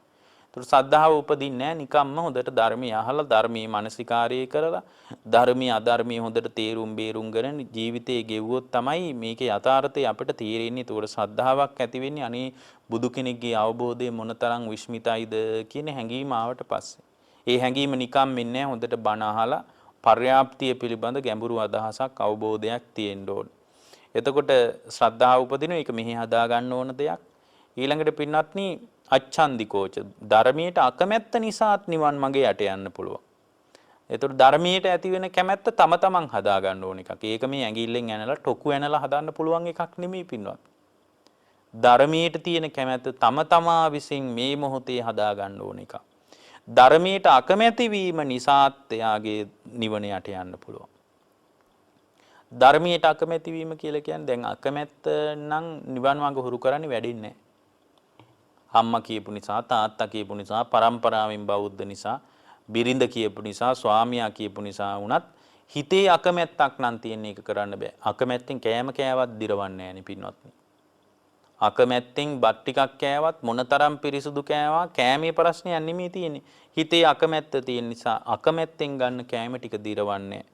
ඒතකොට සද්ධාව උපදින්නේ නැහැ නිකම්ම හොඳට ධර්මය අහලා ධර්මයේ මානසිකාරය කරලා ධර්මයේ අධර්මයේ හොඳට තේරුම් බේරුම් ගන්න ජීවිතේ ගෙවුවොත් තමයි මේකේ යථාර්ථය අපිට තේරෙන්නේ. ඒතකොට සද්ධාාවක් ඇති වෙන්නේ අනේ බුදු කෙනෙක්ගේ අවබෝධය මොනතරම් විශ්මිතයිද කියන හැඟීම ආවට පස්සේ. ඒ හැඟීම නිකම් වෙන්නේ නැහැ හොඳට බණ අහලා පර්යාප්තිය පිළිබඳ ගැඹුරු අදහසක් අවබෝධයක් තියෙන්න ඕන. එතකොට ශ්‍රද්ධාව උපදින එක මෙහි හදා ගන්න ඕන දෙයක්. ඊළඟට පින්වත්නි අච්ඡන්දිකෝච ධර්මයට අකමැත්ත නිසාත් නිවන් මගේ යට යන්න පුළුවන්. ඒතර ධර්මයට ඇති වෙන කැමැත්ත තම තමන් හදා ගන්න ඕන එකක්. ඒක මේ ඇඟිල්ලෙන් ඇනලා ටොකු ඇනලා හදන්න පුළුවන් එකක් නෙමෙයි පින්වත්. ධර්මයට තියෙන කැමැත්ත තම තමා විසින් මේ මොහොතේ හදා ගන්න ඕන එකක්. ධර්මයට අකමැති වීම නිසාත් එයාගේ නිවන යට යන්න පුළුවන්. ධර්මයට අකමැති වීම කියලා කියන්නේ දැන් අකමැත්ත නම් නිවන් මාර්ග හුරු කරන්නේ වැඩින්නේ නැහැ. අම්මා කියපු නිසා, තාත්තා කියපු නිසා, පරම්පරාවෙන් බෞද්ධ නිසා, බිරිඳ කියපු නිසා, ස්වාමියා කියපු නිසා වුණත් හිතේ අකමැත්තක් නම් තියෙන එක කරන්න බෑ. අකමැත්තෙන් කෑම කෑවත් දිරවන්නේ නැහැ නේ පින්වත්නි. අකමැත්තෙන් බත් ටිකක් කෑවත් මොනතරම් පිරිසුදු කෑවා කෑමේ ප්‍රශ්නයක් නෙමෙයි තියෙන්නේ. හිතේ අකමැත්ත තියෙන නිසා අකමැත්තෙන් ගන්න කෑම ටික දිරවන්නේ නැහැ.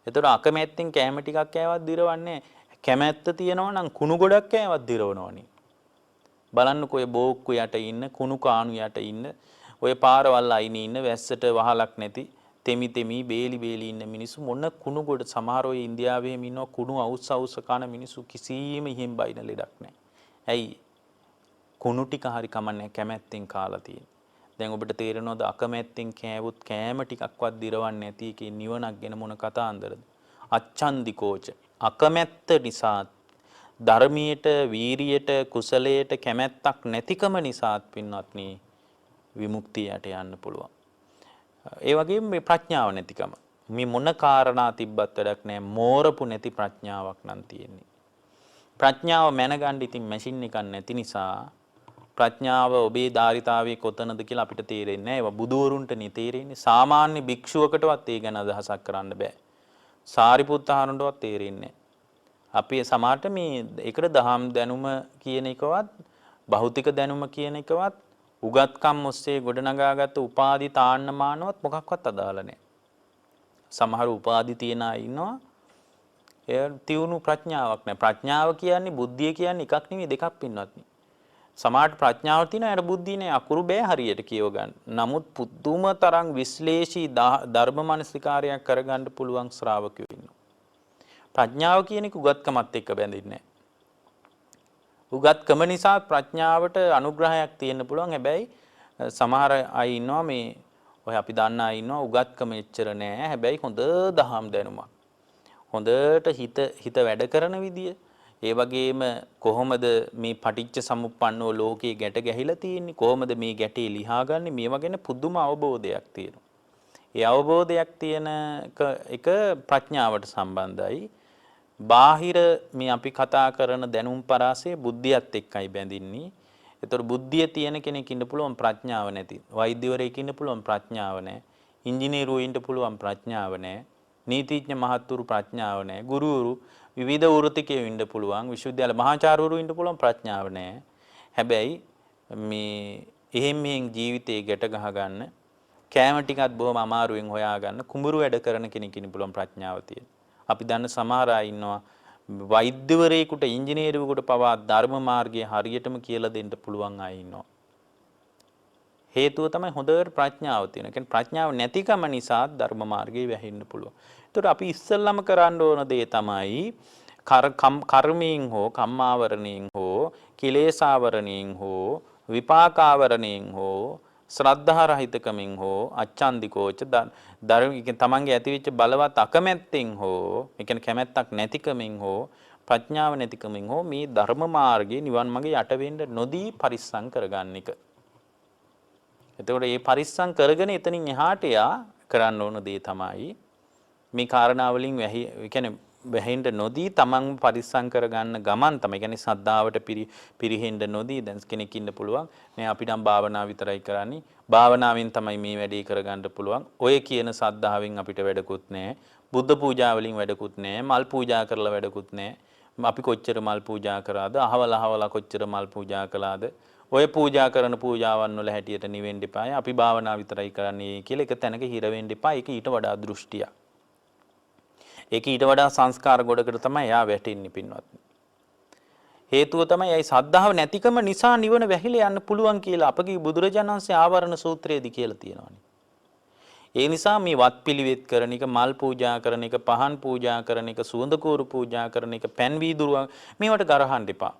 ඒතර අකමැත්තෙන් කෑම ටිකක් කෑවත් දිරවන්නේ නැහැ. කැමැත්ත තියෙනවා නම් කුණු ගොඩක් කෑවත් දිරවනවනේ. බලන්නකෝ ඔය බෝක්කු යට ඉන්න, කුණු කාණු යට ඉන්න, ඔය පාරවල් අයිනේ ඉන්න වැස්සට වහලක් නැති තෙමි තෙමි බේලි බේලි ඉන්න මිනිස්සු මොන කුණු ගොඩ සමහර ඔය ඉන්දියාවේම ඉන්නවා කුණු අවුස් කන මිනිස්සු කිසිම ඉහෙන් බයින ලෙඩක් නැහැ. ඇයි? කුණු ටික හරි කමන්නේ කැමැත්තෙන් කාලා තියෙන්නේ. දැන් ඔබට තේරෙනවද අකමැත්තෙන් කෑවොත් කෑම ටිකක්වත් දිරවන්නේ නැති එකේ නිවනක් ගැන මොන කතාන්දරද? අච්ඡන්දිකෝච අකමැත්ත නිසා ධර්මයට, වීරියට, කුසලයට කැමැත්තක් නැතිකම නිසාත් පින්වත්නි විමුක්තියට යන්න පුළුවන්. ඒ වගේම මේ ප්‍රඥාව නැතිකම. මේ මොන කාරණා තිබ්බත් වැඩක් නැහැ. මෝරපු නැති ප්‍රඥාවක් නම් තියෙන්නේ. ප්‍රඥාව මැනගන්න ඉතින් මැෂින් එකක් නැති නිසා ප්‍රඥාව ඔබේ ධාරිතාවයේ කොතනද කියලා අපිට තේරෙන්නේ නැහැ. ඒවා බුදුවරුන්ට නේ තේරෙන්නේ. සාමාන්‍ය භික්ෂුවකටවත් ඒ ගැන අදහසක් කරන්න බෑ. සාරිපුත්ත හාමුදුරුවෝත් තේරෙන්නේ නැහැ. අපි සමාජයට මේ ඒකට දහම් දැනුම කියන එකවත් භෞතික දැනුම කියන එකවත් උගත්කම් ඔස්සේ ගොඩනගාගත්ත උපාධි තාන්න මානවත් මොකක්වත් අදාළ නැහැ. සමහර උපාධි තියන අය ඉන්නවා ඒ තියුණු ප්‍රඥාවක් නැහැ. ප්‍රඥාව කියන්නේ බුද්ධිය කියන්නේ එකක් නෙවෙයි දෙකක් පින්වත්නි. සමහර ප්‍රඥාව තියෙන අයට බුද්ධිය නෑ අකුරු බෑ හරියට කියව ගන්න. නමුත් පුදුම තරම් විශ්ලේෂී ධර්ම මනසිකාරයක් කරගන්න පුළුවන් ශ්‍රාවකයෝ ඉන්නවා. ප්‍රඥාව කියන එක උගත්කමත් එක්ක බැඳෙන්නේ නැහැ. උගත්කම නිසා ප්‍රඥාවට අනුග්‍රහයක් තියෙන්න පුළුවන්. හැබැයි සමහර අය ඉන්නවා මේ ඔය අපි දන්න අය ඉන්නවා උගත්කම එච්චර නැහැ. හැබැයි හොඳ දහම් දැනුමක්. හොඳට හිත වැඩ කරන විදිය. ඒ වගේම කොහොමද මේ පටිච්ච සමුප්පන්නෝ ලෝකේ ගැට ගැහිලා තියෙන්නේ? කොහොමද මේ ගැටේ ලිහාගන්නේ? මේවා ගැන පුදුම අවබෝධයක් තියෙනවා. ඒ අවබෝධයක් තියෙන එක ප්‍රඥාවට සම්බන්ධයි. බාහිර මේ අපි කතා කරන දැනුම් පරාසය බුද්ධියත් එක්කයි බැඳින්නේ. ඒතර බුද්ධිය තියෙන කෙනෙක් ඉන්න පුළුවන් ප්‍රඥාව නැති. වෛද්‍යවරයෙක් ඉන්න පුළුවන් ප්‍රඥාව නැහැ. ඉංජිනේරුවෝ ඉන්න පුළුවන් ප්‍රඥාව නැහැ. නීතිඥ මහත්තුරු ප්‍රඥාව නැහැ. ගුරුවරු විවිධ වෘත්තිකයෝ ඉන්න පුළුවන්. විශ්වවිද්‍යාල මහාචාර්යවරු ඉන්න පුළුවන් ප්‍රඥාව නැහැ. හැබැයි මේ එහෙම ජීවිතේ ගැට ගහ ගන්න කෑම ටිකත් බොහොම අමාරුවෙන් හොයාගන්න කුඹුරු වැඩ කරන කෙනෙක් ඉන්න පුළුවන් ප්‍රඥාව තියෙන. අපි දන්න සමහර අය ඉන්නවා වෛද්‍යවරයෙකුට ඉංජිනේරුවෙකුට පවා ධර්ම මාර්ගය හරියටම කියලා දෙන්න පුළුවන් අය ඉන්නවා. හේතුව තමයි හොඳට ප්‍රඥාව තියෙන. ඒ කියන්නේ ප්‍රඥාව නැතිකම නිසා ධර්ම මාර්ගයේ වැහෙන්න පුළුවන්. ඒතකොට අපි ඉස්සෙල්ලාම කරන්න ඕන දේ තමයි කර්මයෙන් හෝ කම්මාවරණයෙන් හෝ කිලේශාවරණයෙන් හෝ විපාකාවරණයෙන් හෝ ශ්‍රද්ධා රහිතකමින් හෝ අච්ඡන්දිකෝච තමන්ගේ ඇතිවෙච්ච බලවත් අකමැත්තෙන් හෝ ඒ කියන්නේ කැමැත්තක් නැතිකමින් හෝ ප්‍රඥාව නැතිකමින් හෝ මේ ධර්ම මාර්ගයේ නිවන් මාර්ගයේ යට වෙන්න නොදී පරිස්සම් කරගන්න එක. එතකොට මේ පරිස්සම් කරගෙන එතනින් එහාට යා කරන්න ඕන දේ තමයි මේ කාරණා වලින් වැහෙන්න නොදී තමන් පරිස්සම් කරගන්න ගමන් තමයි. කියන්නේ සද්ධාවට පිරිහෙන්න නොදී දැන් කෙනෙක් ඉන්න පුළුවන්. මේ අපි නම් භාවනා විතරයි කරන්නේ. භාවනාවෙන් තමයි මේ වැඩේ කරගන්න පුළුවන්. ඔය කියන සද්ධාවෙන් අපිට වැඩකුත් නැහැ. බුද්ධ පූජා වලින් වැඩකුත් නැහැ. මල් පූජා කරලා වැඩකුත් නැහැ. අපි කොච්චර මල් පූජා කරාද? අහවල කොච්චර මල් පූජා කළාද? ඔය පූජා කරන පූජාවන් වල හැටියට නිවෙන්න එපායි. අපි භාවනා විතරයි කරන්නේ කියලා එක තැනක හිර වෙන්න එපා. ඒක ඊට වඩා දෘෂ්ටියක්. ඒක ඊට වඩා සංස්කාර ගොඩකට තමයි යා වැටෙන්නේ පින්වත්නි. හේතුව තමයි ඒ සද්ධාව නැතිකම නිසා නිවන වැහිලා යන්න පුළුවන් කියලා අපගේ බුදුරජාණන් වහන්සේ ආවරණ සූත්‍රයේදී කියලා තියෙනවානේ. ඒ නිසා මේ වත්පිළිවෙත් කරන එක, මල් පූජා කරන එක, පහන් පූජා කරන එක, සුවඳ කූරු පූජා කරන එක, පැන් වීදුරු මේවට ගරහන්න එපා.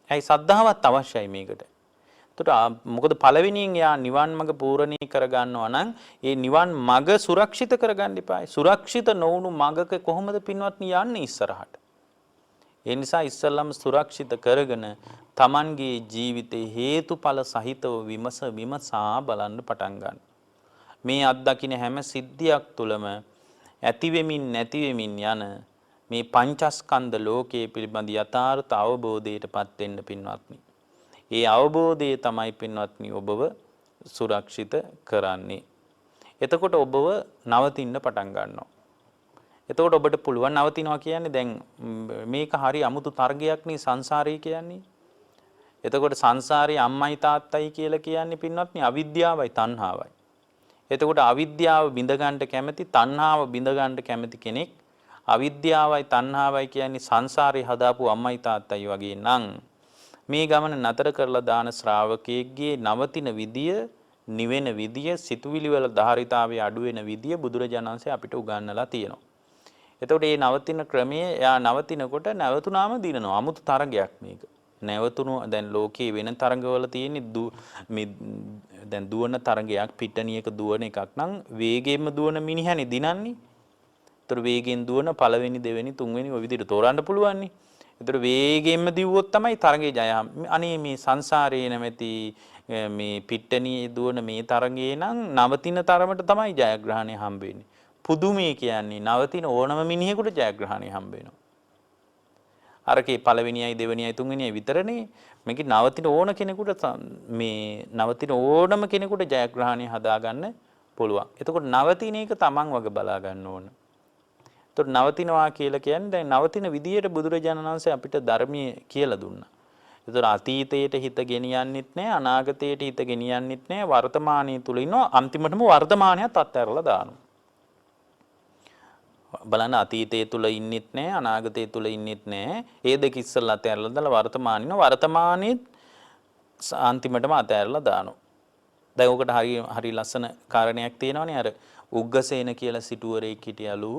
ඇයි සද්ධාවත් අවශ්‍යයි මේකට. එතකොට මොකද පළවෙනියෙන් යා නිවන් මඟ පූර්ණී කරගන්නවා නම් ඒ නිවන් මඟ සුරක්ෂිත කරගන්න එපායි. සුරක්ෂිත නොවුණු මඟක කොහොමද පින්වත්නි යන්නේ ඉස්සරහට? ඒ නිසා ඉස්සල්ලාම සුරක්ෂිත කරගෙන Tamanගේ ජීවිතේ හේතුඵල සහිතව විමසා බලන්න පටන් ගන්න. මේ අත්දකින්න හැම සිද්ධියක් තුළම ඇති වෙමින් නැති වෙමින් යන මේ පංචස්කන්ධ ලෝකයේ පිළිබඳ යථාර්ථ අවබෝධයටපත් වෙන්න පින්වත්නි. ඒ අවබෝධය තමයි පින්වත්නි ඔබව සුරක්ෂිත කරන්නේ. එතකොට ඔබව නවතින්න පටන් ගන්නවා. එතකොට ඔබට පුළුවන් නවතිනවා කියන්නේ දැන් මේක හරි අමුතු තර්කයක් නේ සංසාරය කියන්නේ. එතකොට සංසාරේ අම්මයි තාත්තයි කියලා කියන්නේ පින්වත්නි අවිද්‍යාවයි තණ්හාවයි. එතකොට අවිද්‍යාව බිඳ ගන්නට කැමති තණ්හාව බිඳ ගන්නට කැමති කෙනෙක් අවිද්‍යාවයි තණ්හාවයි කියන්නේ සංසාරේ හදාපු අම්මයි තාත්තයි වගේ නම් මේ ගමන නතර කරලා දාන ශ්‍රාවකයෙක්ගේ නවතින විදිය, නිවෙන විදිය, සිතුවිලි වල ධාරිතාවයේ අඩු වෙන විදිය බුදුරජාණන් වහන්සේ අපිට උගන්වලා තියෙනවා. එතකොට මේ නවතින ක්‍රමය එයා නවතිනකොට නැවතුනාම දිනනවා. 아무තු තරගයක් මේක. නැවතුණු දැන් ලෝකයේ වෙන තරඟවල තියෙන මේ දැන් දුවන තරගයක් පිටණියක දුවන එකක් නම් වේගයෙන්ම දුවන මිනිහනේ දිනන්නේ. ඒතර වේගෙන් දුවන පළවෙනි දෙවෙනි තුන්වෙනි ඔය විදිහට තෝරන්න පුළුවන් නේ. ඒතර වේගෙන්ම දිව්වොත් තමයි තරගේ ජය. අනේ මේ සංසාරයේ නැමැති මේ පිටණියේ දුවන මේ තරගේ නම් නවතින තරමට තමයි ජයග්‍රහණය හම්බ වෙන්නේ. පුදුමේ කියන්නේ නවතින ඕනම මිනිහෙකුට ජයග්‍රහණය හම්බ වෙනවා. අරකේ පළවෙනියයි දෙවෙනියයි තුන්වෙනියයි විතරනේ. මේක නවතින ඕන කෙනෙකුට මේ නවතින ඕනම කෙනෙකුට ජයග්‍රහණය හදාගන්න පුළුවන්. එතකොට නවතින එක තමන් වගේ බලා ගන්න ඕන. එතකොට නවතිනවා කියලා කියන්නේ දැන් නවතින විදියට බුදුරජාණන් වහන්සේ අපිට ධර්මයේ කියලා දුන්නා. එතකොට අතීතයට හිත ගෙනියන්නෙත් නැහැ, අනාගතයට හිත ගෙනියන්නෙත් නැහැ, වර්තමානයේ තුල ඉන්නවා. අන්තිමටම වර්තමානයත් අත්හැරලා දානවා. බලන්න අතීතයේ තුල ඉන්නෙත් නැහැ, අනාගතයේ තුල ඉන්නෙත් නැහැ. ඒ දෙක ඉස්සෙල්ලා අතහැරලා දාලා වර්තමානින වර්තමානයේ අන්තිමටම අතහැරලා දානවා. දැන් උකට හරි ලස්සන කාරණයක් තියෙනවනේ අර උග්ගසේන කියලා සිටුවරයෙක් හිටියලු.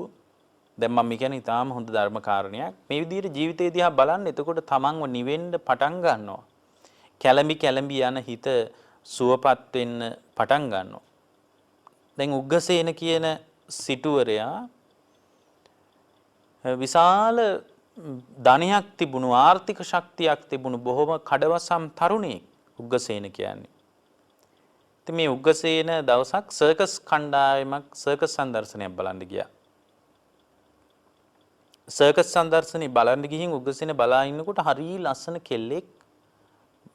දැන් මම කියන්නේ ඊටාම හොඳ ධර්ම කාරණයක්. මේ විදිහට ජීවිතේ දිහා බලන්න එතකොට තමන්ව නිවෙන්න පටන් ගන්නවා. කැළඹි යන හිත සුවපත් වෙන්න පටන් ගන්නවා. දැන් උග්ගසේන කියන සිටුවරයා විශාල ධනයක් තිබුණු ආර්ථික ශක්තියක් තිබුණු බොහොම කඩවසම් තරුණයෙක් උග්ගසේන කියන්නේ. ඉතින් මේ උග්ගසේන දවසක් සර්කස් කණ්ඩායමක් සර්කස් සංදර්ශනයක් බලන්න ගියා. සර්කස් සංදර්ශනේ බලන්න ගිහින් උග්ගසේන බලා ඉන්නකොට හරි ලස්සන කෙල්ලෙක්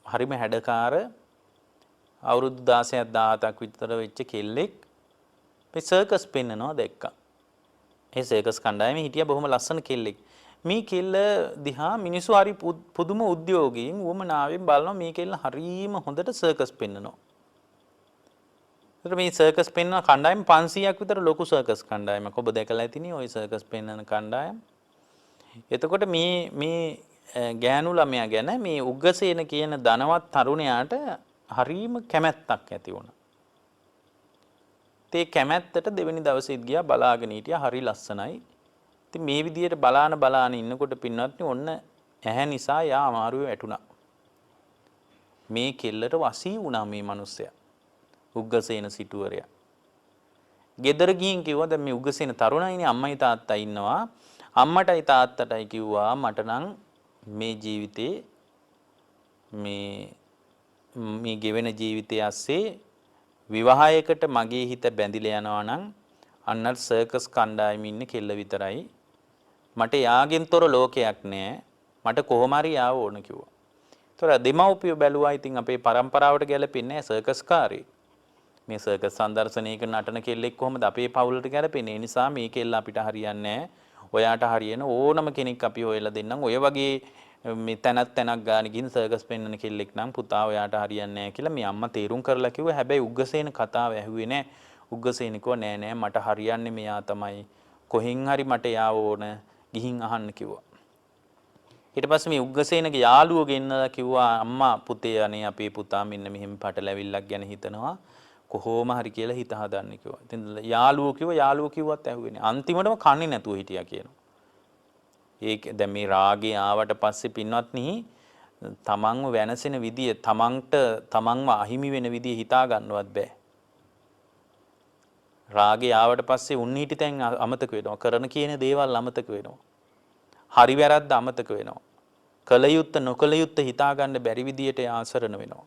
හරිම හැඩකාර අවුරුදු 16ක් 17ක් විතර වෙච්ච කෙල්ලෙක් මේ සර්කස් පෙන්නනවා දැක්කා. ඒ සර්කස් කණ්ඩායමේ හිටියා බොහොම ලස්සන කෙල්ලෙක්. මේ කෙල්ල දිහා මිනිස්සු හරි පුදුම උද්‍යෝගයෙන් වමනාවෙන් බලනවා මේ කෙල්ල හරීම හොඳට සර්කස් පෙන්නනවා. ඒතර මේ සර්කස් පෙන්නන කණ්ඩායම 500ක් විතර ලොකු සර්කස් කණ්ඩායමක්. ඔබ දැකලා ඇතිනේ ওই සර්කස් පෙන්නන කණ්ඩායම. එතකොට මේ ගෑනු ළමයා ගැන මේ උග්ගසේන කියන ධනවත් තරුණයාට හරීම කැමැත්තක් ඇති වුණා. ඒ කැමැත්තට දෙවෙනි දවසෙත් ගියා බලාගෙන හිටියා හරි ලස්සනයි. ඉතින් මේ විදියට බලාන ඉන්නකොට පින්වත්නි ඔන්න ඇහැ නිසා යා අමාරුවේ වැටුණා. මේ කෙල්ලට වසී වුණා මේ මිනිස්සයා. උග්ගසේන සිටුවරයා. ගෙදර ගිහින් කිව්වා දැන් මේ උග්ගසේන තරුණයිනේ අම්මයි තාත්තයි ඉන්නවා. අම්මටයි තාත්තටයි කිව්වා මට නම් මේ ජීවිතේ මේ ගෙවෙන ජීවිතය ඇස්සේ විවාහයකට මගේ හිත බැඳිලා යනවා නම් අන්නත් සර්කස් කණ්ඩායමේ ඉන්න කෙල්ල විතරයි. මට යාගෙන් තොර ලෝකයක් නෑ. මට කොහොම හරි යාව ඕන කිව්වා. ඒතර දෙමව්පියෝ බැලුවා ඉතින් අපේ પરම්පරාවට ගැලපෙන්නේ නෑ සර්කස් කාරේ. මේ සර්කස් සංදර්ශනයක නටන කෙල්ලෙක් කොහොමද අපේ පවුලට ගැලපෙන්නේ? ඒ නිසා මේ කෙල්ල අපිට හරියන්නේ නෑ. ඔයාට හරියන ඕනම කෙනෙක් අපි හොයලා දෙන්නම්. ඔය වගේ මේ තැනක් ගාන ගිහින් සර්කස් පෙන්වන කෙල්ලෙක් නම් පුතා ඔයාට හරියන්නේ නැහැ කියලා මේ අම්මා තීරුම් කරලා කිව්වා. හැබැයි උග්ගසේන කතාව ඇහුවේ නැහැ. උග්ගසේන කිව්වා නෑ මට හරියන්නේ මෙයා තමයි. කොහෙන් හරි මට යාව ඕන ගිහින් අහන්න කිව්වා. ඊට පස්සේ මේ උග්ගසේනගේ යාළුවෝ ගෙන්නලා කිව්වා අම්මා පුතේ අනේ අපේ පුතා මෙන්න මෙහෙම පටලැවිල්ලක් ගැන හිතනවා. කොහොම හරි කියලා හිත හදන්න කිව්වා. ඉතින් යාළුවෝ කිව්වත් ඇහුවේ නැහැ. අන්තිමටම කන්නේ නැතුව හිටියා කියනවා. ඒක දැන් මේ රාගේ ආවට පස්සේ පින්වත්නි තමන්ව වෙනසෙන විදිය තමන්ව අහිමි වෙන විදිය හිතා ගන්නවත් බෑ. රාගේ ආවට පස්සේ උන්හිටි තැන් අමතක වෙනවා. කරන කියන දේවල් අමතක වෙනවා. හරි වැරද්ද අමතක වෙනවා. කල යුත්ත නොකල යුත්ත හිතා ගන්න බැරි විදියට ආසරණ වෙනවා.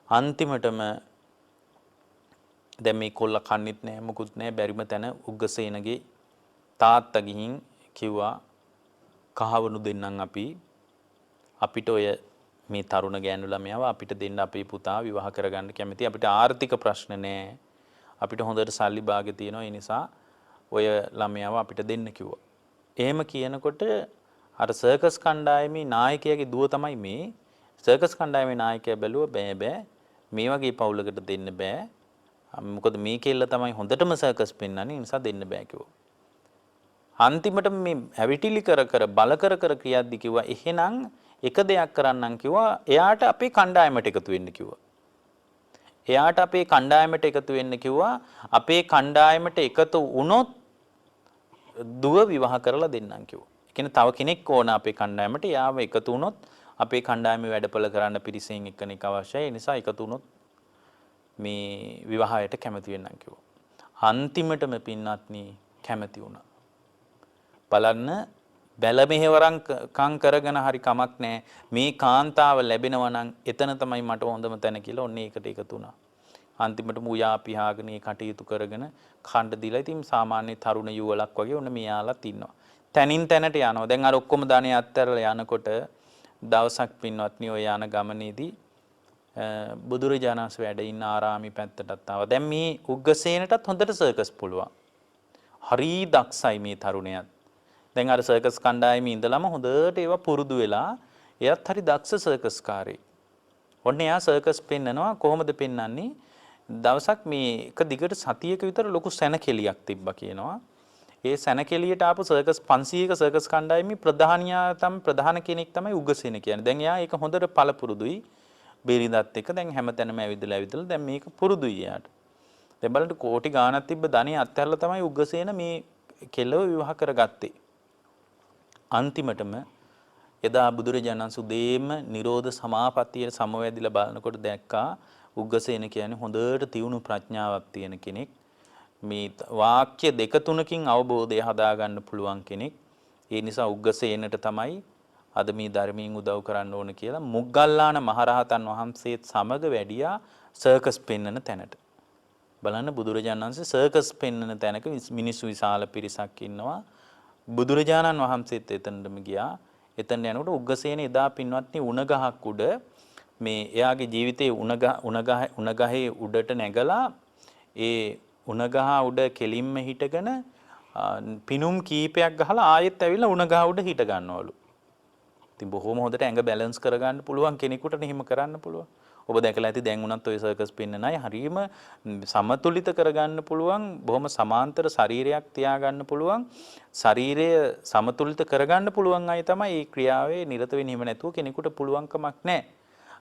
අන්තිමටම දැන් මේ කොල්ල කන්නෙත් නෑ මුකුත් නෑ බැරිම තැන උග්ගසේනගේ තාත්තා ගිහින් කිව්වා කහවණු දෙන්නම් අපිට ඔය මේ තරුණ ගෑනු ළමයාව අපිට දෙන්න අපේ පුතා විවාහ කරගන්න කැමති. අපිට ආර්ථික ප්‍රශ්න නෑ. අපිට හොඳට සල්ලි භාගෙ තියෙනවා. ඒ නිසා ඔය ළමයාව අපිට දෙන්න කිව්වා. එහෙම කියනකොට අර සර්කස් කණ්ඩායමේ නායකයාගේ දුව තමයි මේ. සර්කස් කණ්ඩායමේ නායකයා බැලුවා බෑ මේ වගේ පවුලකට දෙන්න බෑ. මොකද මේ කෙල්ල තමයි හොඳටම සර්කස් පෙන්වන්නේ. ඒ නිසා දෙන්න බෑ කිව්වා. අන්තිමට මේ ඇවිටිලි කර බල කර ක්‍රියාද්දි කිව්වා එහෙනම් එක දෙයක් කරන්නම් කිව්වා. එයාට අපේ කණ්ඩායමට එකතු වෙන්න කිව්වා. එයාට අපේ කණ්ඩායමට එකතු වෙන්න කිව්වා. අපේ කණ්ඩායමට එකතු වුණොත් දුව විවාහ කරලා දෙන්නම් කිව්වා. ඒ කියන්නේ තව කෙනෙක් ඕන අපේ කණ්ඩායමට. එයාව එකතු වුණොත් අපේ කණ්ඩායමේ වැඩපළ කරන්න පිරිසෙන් එක්කෙනෙක් අවශ්‍යයි. ඒ නිසා එකතු වුණොත් මේ විවාහයට කැමති වෙන්නම් කිව්වා. අන්තිමටම පින්වත්නි කැමති වුණා. බලන්න බැල මෙහෙවරම් කම් කරගෙන හරි කමක් නැහැ. මේ කාන්තාව ලැබෙනවා නම් එතන තමයි මට හොඳම තැන කියලා ඔන්න ඒකට එකතු වුණා. අන්තිමට මුයා පිහාගෙන කටයුතු කරගෙන ඛණ්ඩ දීලා ඉතින් සාමාන්‍ය තරුණ යුවලක් වගේ ඔන්න මෙයාලත් ඉන්නවා. තනින් තැනට යනවා. දැන් අර ඔක්කොම ධානය අත්හැරලා යනකොට දවසක් පින්වත්නි ඔය යන ගමනේදී බුදුරජාණන් වහන්සේ වැඩ ඉන්න ආරාමි පැත්තටත් ආවා. දැන් මේ උග්ගසේනටත් හොඳට සර්කස් පුළුවන්. හරි දක්ෂයි මේ තරුණයාත්. දැන් අර සර්කස් කණ්ඩායමේ ඉඳලම හොඳට ඒවා පුරුදු වෙලා එයාත් හරි දක්ෂ සර්කස් කාරයෙක්. ඔන්න එයා සර්කස් පෙන්නනවා. කොහොමද පෙන්වන්නේ? දවසක් මේ එක දිගට සතියක විතර ලොකු සැනකෙලියක් තිබ්බා කියනවා. ඒ සැනකෙලියට ආපු සර්කස් 500ක සර්කස් කණ්ඩායමේ ප්‍රධාන කෙනෙක් තමයි උග්ගසේන කියන්නේ. දැන් එයා ඒක හොඳට පළපුරුදුයි. බේරිඳත් එක්ක දැන් හැමතැනම ඇවිදලා දැන් මේක පුරුදුයි එයාට. දැන් බලන්න කෝටි ගාණක් තිබ්බ ධනිය අත්හැරලා තමයි උග්ගසේන මේ කෙල්ලව විවාහ කරගත්තේ. අන්තිමටම එදා බුදුරජාණන් සුදේම නිරෝධ සමාපත්තියට සමවැදිලා බලනකොට දැක්කා උග්ගසේන කියන්නේ හොඳට තියුණු ප්‍රඥාවක් තියෙන කෙනෙක්. මේ වාක්‍ය දෙක තුනකින් අවබෝධය හදාගන්න පුළුවන් කෙනෙක්. ඒ නිසා උග්ගසේනට තමයි අද මේ ධර්මයෙන් උදව් කරන්න ඕන කියලා මුග්ගල්ලාන මහරහතන් වහන්සේත් සමග වැඩියා සර්කස් පෙන්නන තැනට. බලන්න බුදුරජාණන් වහන්සේ සර්කස් පෙන්නන තැනක මිනිස්සු විශාල පිරිසක් ඉන්නවා. බුදුරජාණන් වහන්සේත් එතනටම ගියා. එතන යනකොට උග්ගසේන එදා පින්වත්නි උණගහක් උඩ මේ එයාගේ ජීවිතයේ උණගහේ උඩට නැගලා ඒ උණගහ උඩ කෙලින්ම හිටගෙන පිනුම් කීපයක් ගහලා ආයෙත් ඇවිල්ලා උණගහ උඩ හිට ගන්නවලු. ඉතින් බොහොම හොඳට ඇඟ බැලන්ස් කරගන්න පුළුවන් කෙනෙකුට එහෙම කරන්න පුළුවන්. ඔබ දැකලා ඇති දැන් උනත් ඔය සර්කස් පෙන්නන අය හරියම සමතුලිත කරගන්න පුළුවන්. බොහොම සමාන්තර ශරීරයක් තියාගන්න පුළුවන්. ශරීරය සමතුලිත කරගන්න පුළුවන් අය තමයි මේ ක්‍රියාවේ නිරත වෙන්නේ. එහෙම නැතුව කෙනෙකුට පුළුවන්කමක් නැහැ.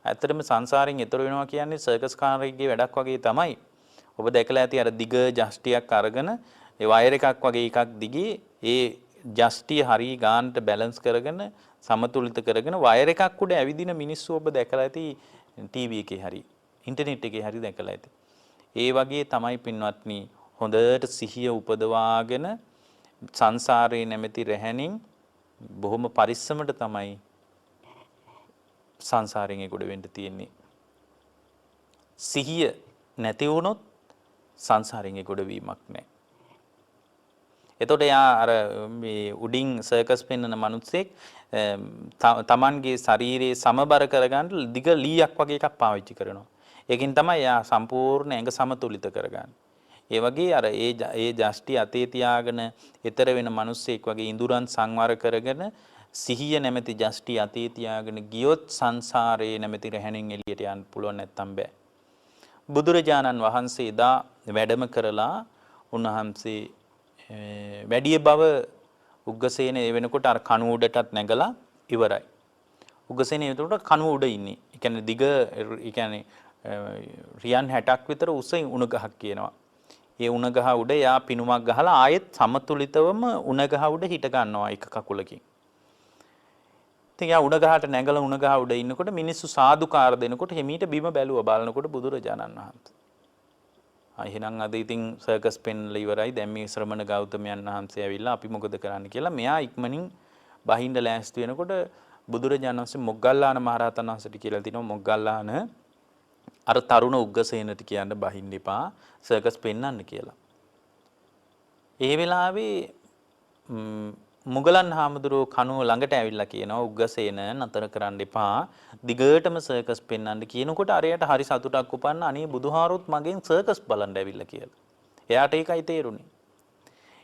ඇත්තටම සංසාරයෙන් එතර වෙනවා කියන්නේ සර්කස් කාරයෙක්ගේ වැඩක් වගේ තමයි. ඔබ දැකලා ඇති අර දිග ජස්ටියක් අරගෙන ඒ වයර් එකක් වගේ එකක් දිගේ ඒ ජස්ටිය හරි ගානට බැලන්ස් කරගෙන සමතුලිත කරගෙන වයර් එකක් උඩ ඇවිදින මිනිස්සු ඔබ දැකලා ඇති ටීවී එකේ හරි ඉන්ටර්නෙට් එකේ හරි දැකලා ඇති. ඒ වගේ තමයි පින්වත්නි හොඳට සිහිය උපදවාගෙන සංසාරේ නැමැති රැහැනින් බොහොම පරිස්සමට තමයි සංසාරයෙන් ගොඩ වෙන්න තියෙන්නේ. සිහිය නැති වුණොත් සංසාරයෙන් ගොඩ වීමක් නැහැ. එතකොට යා අර මේ උඩින් සර්කස් පෙන්නන මිනිස්සෙක් තමන්ගේ ශරීරයේ සමබර කරගන්න දිග ලීයක් වගේ එකක් පාවිච්චි කරනවා. ඒකින් තමයි යා සම්පූර්ණ ඇඟ සමතුලිත කරගන්නේ. ඒ වගේ අර ඒ ජස්ටි අතේ තියාගෙන ඊතර වෙන මිනිස්සෙක් වගේ ඉඳුරන් සංවර කරගෙන සිහිය නැමැති ජස්ටි අතේ තියාගෙන ගියොත් සංසාරේ නැමැති රැහැණෙන් එළියට යන්න පුළුවන් නැත්තම් බෑ. බුදුරජාණන් වහන්සේ එදා වැඩම කරලා උන්වහන්සේ වැඩි බව උග්ගසේන ඒ වෙනකොට අර කණු උඩටත් නැගලා ඉවරයි. උග්ගසේන එතකොට කණු උඩ ඉන්නේ. ඒ කියන්නේ දිග ඒ කියන්නේ රියන් 60ක් විතර උස උණගහක් කියනවා. ඒ උණගහ උඩ යා පිනුමක් ගහලා ආයෙත් සමතුලිතවම උණගහ උඩ හිට ගන්නවා එක කකුලකින්. ඉතින් යා උණගහට නැගලා උණගහ උඩ ඉන්නකොට මිනිස්සු සාදුකාර දෙනකොට හිමීට බිම බැලුවා බලනකොට බුදුරජාණන් වහන්සේ. එහෙනම් අද ඉතින් සර්කස් පෙන්ලා ඉවරයි. දැන් මේ ශ්‍රමණ ගෞතමයන් වහන්සේ ඇවිල්ලා අපි මොකද කරන්න කියලා මෙයා ඉක්මනින් බහින්න ලෑස්ති වෙනකොට බුදුරජාණන් වහන්සේ මොග්ගල්ලාන මහරහතන් වහන්සේට කියලා තිනවා මොග්ගල්ලාන අර තරුණ උග්ගසේනට කියන්න බහින්න එපා සර්කස් පෙන්වන්න කියලා. ඒ වෙලාවේ මුගලන් හාමුදුරුවෝ කණුව ළඟට ඇවිල්ලා කියනවා උග්ගසේන නතර කරන්න එපා දිගටම සර්කස් පෙන්වන්න කියනකොට අරයට හරි සතුටක් උපන්න අනේ බුදුහාරොත් මගෙන් සර්කස් බලන්න ඇවිල්ලා කියලා. එයාට ඒකයි තේරුනේ.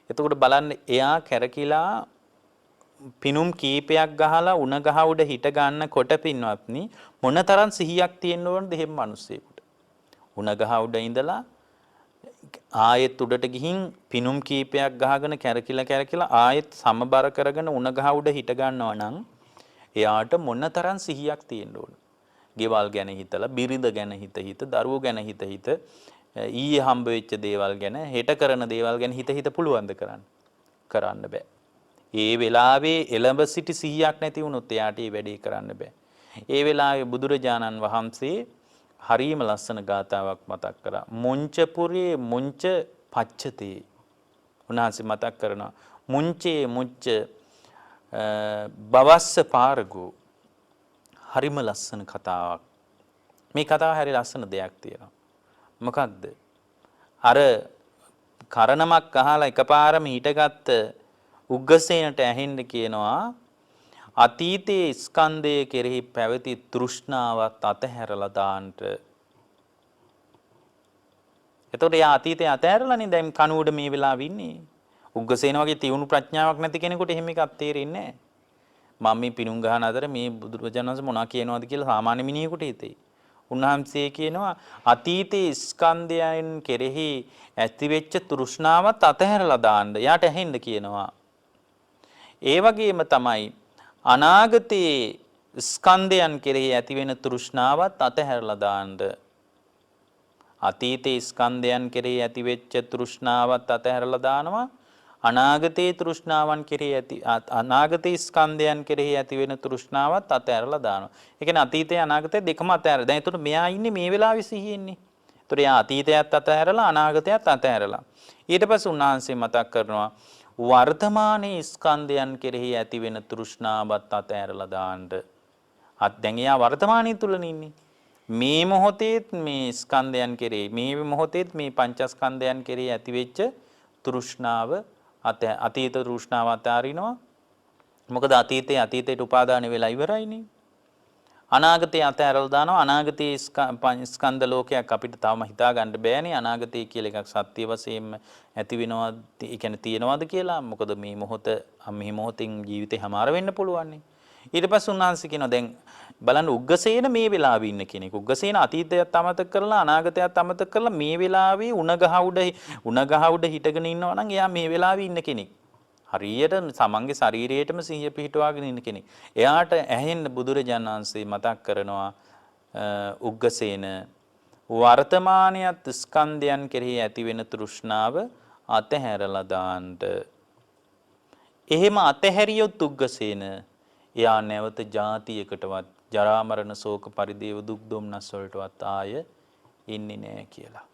එතකොට බලන්න එයා කැරකිලා පිනුම් කීපයක් ගහලා උණ ගහ උඩ හිට ගන්නකොට පින්වත්නි මොනතරම් සිහියක් තියෙන්න ඕනද එහෙම මිනිස්සෙකුට. උණ ගහ උඩ ඉඳලා ආයෙත් උඩට ගිහින් පිනුම් කීපයක් ගහගෙන කැරකිලා ආයෙත් සමබර කරගෙන උණ ගහ උඩ හිට ගන්නවා නම් එයාට මොනතරම් සිහියක් තියෙන්න ඕන. ගෙවල් ගැන හිතලා, බිරිඳ ගැන හිත, දරුවෝ ගැන හිත, ඊයේ හම්බ වෙච්ච දේවල් ගැන, හෙට කරන දේවල් ගැන හිත පුළුවන්ද කරන්න? කරන්න බෑ. ඒ වෙලාවේ එළඹ සිටි සිහියක් නැති වුණොත් එයාට මේ වැඩේ කරන්න බෑ. ඒ වෙලාවේ බුදුරජාණන් වහන්සේ හරීම ලස්සන ගාතාවක් මතක් කරා. මුංචපුරේ මුංච පච්චතේ. උන්වහන්සේ මතක් කරනවා මුංචේ මුච්ච බවස්ස පාරගෝ. හරිම ලස්සන කතාවක්. මේ කතාව හරි ලස්සන දෙයක් තියෙනවා. මොකක්ද? අර කරණමක් අහලා එකපාරම හිටගත්ත උග්ගසේනට ඇහෙන්න කියනවා අතීතයේ ස්කන්ධය කෙරෙහි පැවති තෘෂ්ණාවත් අතහැරලා දාන්නට. එතකොට යා අතීතය අතහැරලානේ දැන් කනුවඩ මේ වෙලාවෙ ඉන්නේ. උග්ගසේන වගේ තියුණු ප්‍රඥාවක් නැති කෙනෙකුට එහෙම එකක් තේරෙන්නේ නැහැ. මම මේ පිණුම් ගහන අතර මේ බුදුරජාණන් වහන්සේ මොනවා කියනවද කියලා සාමාන්‍ය මිනිහෙකුට හිතෙයි. උන්වහන්සේ කියනවා අතීතයේ ස්කන්ධයන් කෙරෙහි ඇතිවෙච්ච තෘෂ්ණාවත් අතහැරලා දාන්න. යාට ඇහෙන්න කියනවා. ඒ වගේම තමයි අනාගතයේ ස්කන්ධයන් කෙරෙහි ඇතිවෙන තෘෂ්ණාවත් අතහැරලා දාන්න. අතීතයේ ස්කන්ධයන් කෙරෙහි ඇතිවෙච්ච තෘෂ්ණාවත් අතහැරලා දානවා. අනාගතයේ තෘෂ්ණාවන් කෙරෙහි අනාගතයේ ස්කන්ධයන් කෙරෙහි ඇතිවෙන තෘෂ්ණාවත් අතහැරලා දානවා. ඒ කියන්නේ අතීතය අනාගතය දෙකම අතහැරලා. දැන් ඒතකොට මෙයා ඉන්නේ මේ වෙලාවේ සිහියෙන්නේ. ඒතකොට යා අතීතයත් අතහැරලා අනාගතයත් අතහැරලා. ඊට පස්සේ උන්වහන්සේ මතක් කරනවා වර්තමානයේ ස්කන්ධයන් කෙරෙහි ඇතිවෙන තෘෂ්ණාවත් අතහැරලා දාන්න. දැන් එයා වර්තමානයේ තුලනේ ඉන්නේ. මේ මොහොතේත් මේ ස්කන්ධයන් කෙරෙහි මේ මොහොතේත් මේ පංචස්කන්ධයන් කෙරෙහි ඇතිවෙච්ච තෘෂ්ණාව අතීත තෘෂ්ණාව අතාරිනවා. මොකද අතීතයට උපාදාන වෙලා ඉවරයිනේ. අනාගතය අතහැරලා දානවා. අනාගතයේ ස්කන්ධ ලෝකයක් අපිට තවම හිතා ගන්න බෑනේ. අනාගතය කියලා එකක් සත්‍ය වශයෙන්ම ඇති වෙනවද, ඒ කියන්නේ තියෙනවද කියලා. මොකද මේ මොහොතින් ජීවිතේ හැමාර වෙන්න පුළුවන්. ඊට පස්සේ උන්වහන්සේ කියනවා දැන් බලන්න උග්ගසේන මේ වෙලාවේ ඉන්න කෙනෙක්. උග්ගසේන අතීතයත් අමතක කරලා අනාගතයත් අමතක කරලා මේ වෙලාවේ උණ ගහ උඩ හිටගෙන ඉන්නවා නම් එයා මේ වෙලාවේ ඉන්න කෙනෙක්. හරියට සමන්ගේ ශරීරයේටම සිහිය පිහිටවාගෙන ඉන්න කෙනෙක්. එයාට ඇහෙන්න බුදුරජාණන් වහන්සේ මතක් කරනවා උග්ගසේන වර්තමානයත් ස්කන්ධයන් කෙරෙහි ඇතිවෙන තෘෂ්ණාව අතහැරලා දාන්න. එහෙම අතහැරියොත් උග්ගසේන එයා නැවත જાතියකටවත් ජරා මරණ ශෝක පරිදේව දුක් දුම්නස් වලටවත් ආය ඉන්නේ නැහැ කියලා.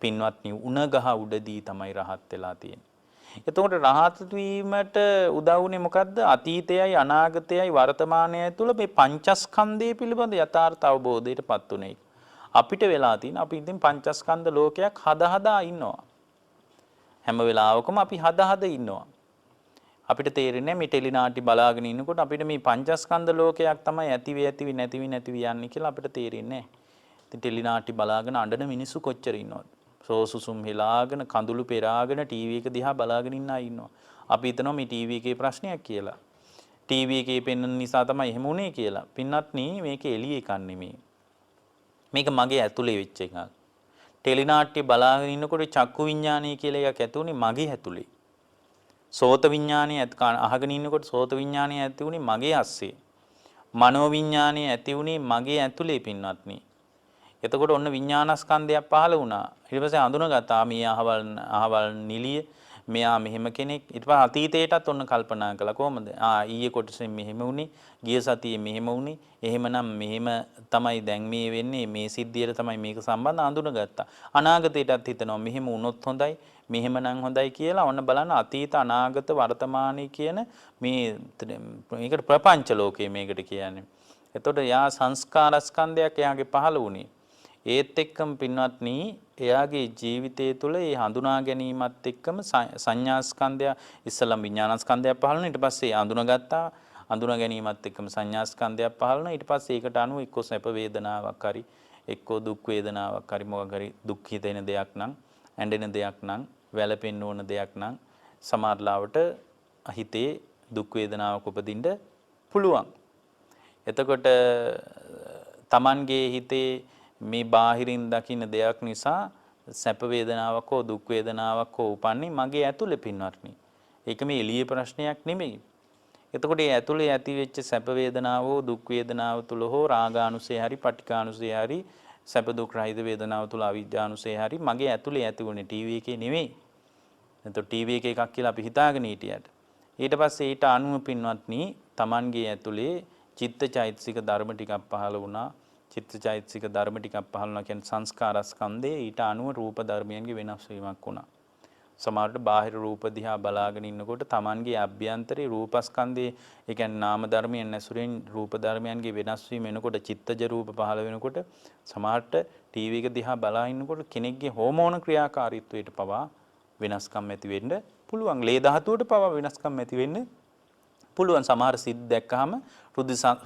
පින්වත්නි උණ ගහ උඩදී තමයි රහත් වෙලා තියෙන්නේ. එතකොට රහත් වීමට උදව් වුනේ මොකද්ද? අතීතයයි අනාගතයයි වර්තමානයයි තුල මේ පංචස්කන්ධය පිළිබඳ යථාර්ථ අවබෝධයටපත් උනේ. අපිට වෙලා තියෙන අපි ඉතින් පංචස්කන්ධ ලෝකයක් හදා ඉන්නවා. හැම වෙලාවකම අපි හදා ඉන්නවා. අපිට තේරෙන්නේ මේ ටෙලි නාට්‍ය බලාගෙන ඉන්නකොට අපිට මේ පංචස්කන්ධ ලෝකයක් තමයි ඇතිවි නැතිවි යන්නේ කියලා අපිට තේරෙන්නේ නැහැ. ඉතින් ටෙලි නාට්‍ය බලාගෙන අඬන මිනිස්සු කොච්චර ඉන්නවද? සෝසුසුම් හිලාගෙන කඳුළු පෙරාගෙන ටීවී එක දිහා බලාගෙන ඉන්න අය ඉන්නවා. අපි හිතනවා මේ ටීවී එකේ ප්‍රශ්නයක් කියලා. ටීවී එකේ පෙන්වන නිසා තමයි එහෙම උනේ කියලා. පින්වත්නි මේක එළිය එකක් නෙමෙයි. මේක මගේ ඇතුලේ වෙච්ච එකක්. ටෙලි නාට්‍ය බලාගෙන ඉන්නකොට චක්කු විඥානය කියලා එකක් ඇති උනේ මගේ ඇතුලේ. සෝත විඥානය අහගෙන ඉන්නකොට සෝත විඥානය ඇති උනේ මගේ අස්සේ. මනෝ විඥානය ඇති උනේ මගේ ඇතුලේ පින්වත්නි. එතකොට ඔන්න විඥානස්කන්ධයක් පහළ වුණා. ඊට පස්සේ අඳුනගත්තා මේ අහවල් නිලිය මෙයා මෙහෙම කෙනෙක්. ඊට පස්සේ අතීතයටත් ඔන්න කල්පනා කළා කොහොමද? ඊයේ කොටසෙන් මෙහෙම වුණේ, ගිය සතියේ මෙහෙම වුණේ. එහෙමනම් මෙහෙම තමයි දැන් මේ වෙන්නේ. මේ සිද්ධියට තමයි මේක සම්බන්ධ අඳුනගත්තා. අනාගතයටත් හිතනවා මෙහෙම වුණොත් හොඳයි, මෙහෙමනම් හොඳයි කියලා. ඔන්න බලන්න අතීත අනාගත වර්තමානයේ කියන මේකට ප්‍රපංච ලෝකය මේකට කියන්නේ. එතකොට යා සංස්කාරස්කන්ධයක් එයාගේ පහළ වුණේ. ඒත් එක්කම පින්වත්නි එයාගේ ජීවිතය තුළ ඒ හඳුනා ගැනීමත් එක්කම සංඥා ස්කන්ධය ඉස්සලම් විඥාන ස්කන්ධයක් පහළ වුණා. ඊට පස්සේ අඳුනගත්තා. අඳුනා ගැනීමත් එක්කම සංඥා ස්කන්ධයක් පහළ වුණා. ඊට පස්සේ ඒකට අනුව එක්ක සැප වේදනාවක් හරි එක්ක දුක් වේදනාවක් හරි මොකක් හරි දුක් හිතෙන දෙයක් නම් ඇඬෙන දෙයක් නම් වැළපෙන්න ඕන දෙයක් නම් සමහරලාවට හිතේ දුක් වේදනාවක් උපදින්න පුළුවන්. එතකොට Tamanගේ හිතේ මේ බාහිරින් දකින්න දෙයක් නිසා සැප වේදනාවක් හෝ දුක් වේදනාවක් හෝ උපන්නේ මගේ ඇතුලේ පින්වත්නි. ඒක මේ එළියේ ප්‍රශ්නයක් නෙමෙයි. එතකොට ඒ ඇතුලේ ඇති වෙච්ච සැප වේදනාව හෝ දුක් වේදනාව තුල හෝ රාගානුසය හරි පටිඝානුසය හරි සැප දුක් රහිත වේදනාව තුල අවිජ්ජානුසය හරි මගේ ඇතුලේ ඇතිවුනේ ටීවී එකේ නෙවෙයි. එතකොට ටීවී එකේ එකක් කියලා අපි හිතාගෙන හිටියට ඊට පස්සේ ඊට අනුව පින්වත්නි Tamanගේ ඇතුලේ චිත්තචෛතසික ධර්ම ටිකක් පහළ වුණා. චිත්තචෛතසික ධර්ම ටිකක් පහළ වුණා කියන්නේ සංස්කාරස්කන්ධේ ඊට අනුව රූප ධර්මයන්ගේ වෙනස් වීමක් වුණා. සමහරට බාහිර රූප දිහා බලාගෙන ඉන්නකොට Tamanගේ අභ්‍යන්තරේ රූපස්කන්ධේ ඒ කියන්නේ නාම ධර්මයන් ඇසුරෙන් රූප ධර්මයන්ගේ වෙනස් වීම එනකොට චිත්තජ රූප පහළ වෙනකොට සමහරට ටීවී එක දිහා බලා ඉන්නකොට කෙනෙක්ගේ හෝමෝන ක්‍රියාකාරීත්වයට පවා වෙනස්කම් ඇති වෙන්න පුළුවන්. ලේ ධාතුවට පවා වෙනස්කම් ඇති වෙන්න පුළුවන්. සමහර සිත් දැක්කහම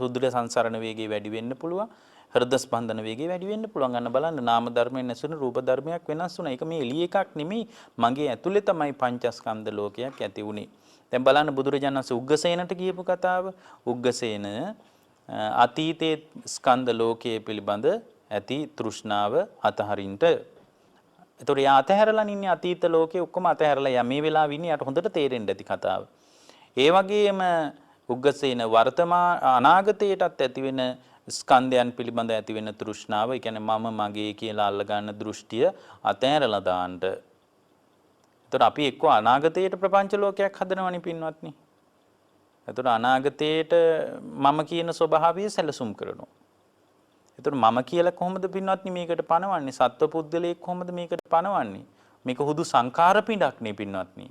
රුධිර සංසරණ වේගය වැඩි වෙන්න පුළුවන්. හෘද ස්පන්දන වේගය වැඩි වෙන්න පුළුවන්. අන්න බලන්න නාම ධර්මයෙන් නැසුණු රූප ධර්මයක් වෙනස් වුණා. ඒක මේ එළිය එකක් නෙමෙයි. මගේ ඇතුලේ තමයි පංචස්කන්ධ ලෝකයක් ඇති වුණේ. දැන් බලන්න බුදුරජාණන් වහන්සේ උග්ගසේනට කියපු කතාව. උග්ගසේන අතීතයේ ස්කන්ධ ලෝකයේ පිළිබඳ ඇති තෘෂ්ණාව අතහරින්නට. ඒතකොට යා අතහැරලා ඉන්නේ අතීත ලෝකේ ඔක්කොම අතහැරලා යා මේ වෙලාවේ ඉන්නේ යට හොඳට තේරෙන්න ඇති කතාව. ඒ වගේම උග්ගසේන වර්තමාන අනාගතයටත් ඇති වෙන ස්කන්ධයන් පිළිබඳ ඇති වෙන තෘෂ්ණාව, ඒ කියන්නේ මම මගේ කියලා අල්ල ගන්න දෘෂ්ටිය අතහැරලා දාන්න. ඒතකොට අපි එක්ක අනාගතයට ප්‍රපංච ලෝකයක් හදනවනේ පින්වත්නි. ඒතකොට අනාගතයට මම කියන ස්වභාවය සැලසුම් කරනවා. ඒතකොට මම කියලා කොහොමද පින්වත්නි මේකට පනවන්නේ? සත්ව පුද්ගලයෙක් කොහොමද මේකට පනවන්නේ? මේක හුදු සංඛාර පිටක් නේ පින්වත්නි.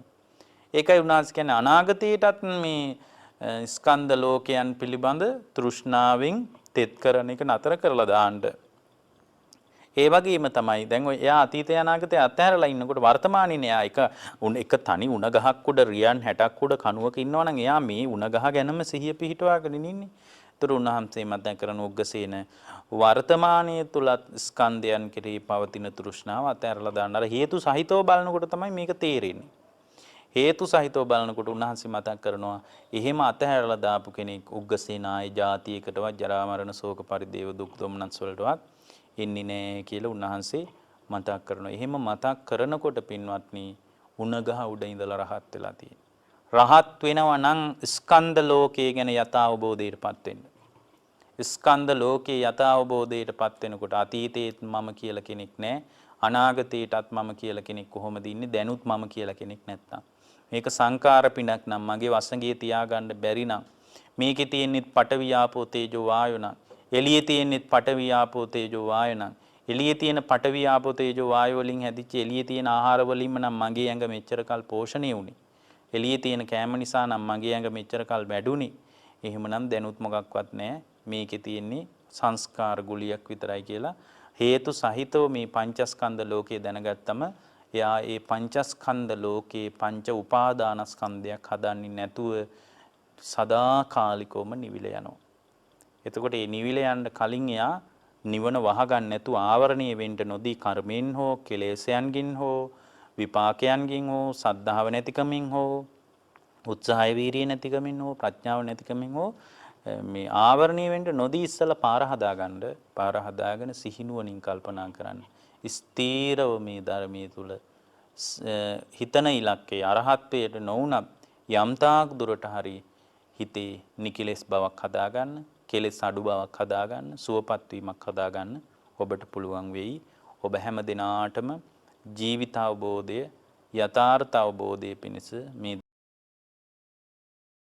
ඒකයි උනාස් කියන්නේ අනාගතයටත් මේ ස්කන්ධ ලෝකයන් පිළිබඳ තෘෂ්ණාවෙන් තෙත් කරන එක නතර කරලා දාන්න. ඒ වගේම තමයි දැන් ඔය එයා අතීතය අනාගතය අත්හැරලා ඉන්නකොට වර්තමානයේ එයා එක තනි උණ ගහක් උඩ රියන් 60ක් උඩ කණුවක ඉන්නවා නම් එයා මේ උණ ගහ ගැනම සිහිය පිහිටවාගෙන ඉන්නේ. ඒතර උන්වහන්සේ මතක් කරන උග්ගසේන වර්තමානයේ තුලත් ස්කන්ධයන් කෙරෙහි පවතින තෘෂ්ණාව අත්හැරලා දාන්න. අර හේතු සහිතව බලනකොට තමයි මේක තේරෙන්නේ. හේතු සහිතව බලනකොට උන්වහන්සේ මතක් කරනවා එහෙම අතහැරලා දාපු කෙනෙක් උග්ගසේන ආයේ ජාතියකටවත් ජරා මරණ ශෝක පරිදේව දුක් දුම්නස් වලටවත් ඉන්නේ නැහැ කියලා උන්වහන්සේ මතක් කරනවා. එහෙම මතක් කරනකොට පින්වත්නි උණගහ උඩ ඉඳලා රහත් වෙලා තියෙනවා. රහත් වෙනවා නම් ස්කන්ධ ලෝකයේ ගැන යථා අවබෝධයටපත් වෙන්න. ස්කන්ධ ලෝකයේ යථා අවබෝධයටපත් වෙනකොට අතීතයේත් මම කියලා කෙනෙක් නැහැ. අනාගතයටත් මම කියලා කෙනෙක් කොහොමද ඉන්නේ? දැනුත් මම කියලා කෙනෙක් නැත්තම්. මේක සංකාර පිනක් නම් මගේ වසඟේ තියාගන්න බැරි නම් මේකේ තියෙන්නේ පඨවි ආපෝ තේජෝ වායෝ නම් එළියේ තියෙන්නේ පඨවි ආපෝ තේජෝ වායෝ නම් එළියේ තියෙන පඨවි ආපෝ තේජෝ වායෝ වලින් හැදිච්ච එළියේ තියෙන ආහාර වලින්ම නම් මගේ ඇඟ මෙච්චර කල් පෝෂණය වුනේ. එළියේ තියෙන කෑම නිසා නම් මගේ ඇඟ මෙච්චර කල් වැඩුණේ. එහෙමනම් දැනුත් මොකක්වත් නැහැ. මේකේ තියෙන්නේ සංස්කාර ගුලියක් විතරයි කියලා හේතු සහිතව මේ පංචස්කන්ධ ලෝකය දැනගත්තම එයා ඒ පංචස්කන්ධ ලෝකේ පංච උපාදානස්කන්ධයක් හදන්නේ නැතුව සදාකාලිකවම නිවිල යනවා. එතකොට මේ නිවිල යන්න කලින් එයා නිවන වහගන්න නැතුව ආවරණීය වෙන්න නොදී කර්මෙන් හෝ කෙලෙසයන්ගින් හෝ විපාකයන්ගින් හෝ සද්ධාව නැතිකමින් හෝ උත්සාහය වීරිය නැතිකමින් හෝ ප්‍රඥාව නැතිකමින් හෝ මේ ආවරණීය වෙන්න නොදී ඉස්සලා පාර හදාගෙන සිහිනුවණින් කල්පනා කරන්න. ස්ථීරව මේ ධර්මයේ තුල හිතන ඉලක්කේ අරහත්ත්වයට නොඋනත් යම්තාක් දුරට හරි හිතේ නිකලෙස් බවක් හදාගන්න, කෙලෙස් අඩු බවක් හදාගන්න, සුවපත් වීමක් හදාගන්න ඔබට පුළුවන් වෙයි. ඔබ හැම දිනාටම ජීවිත අවබෝධය, යථාර්ථ අවබෝධය පිණිස මේ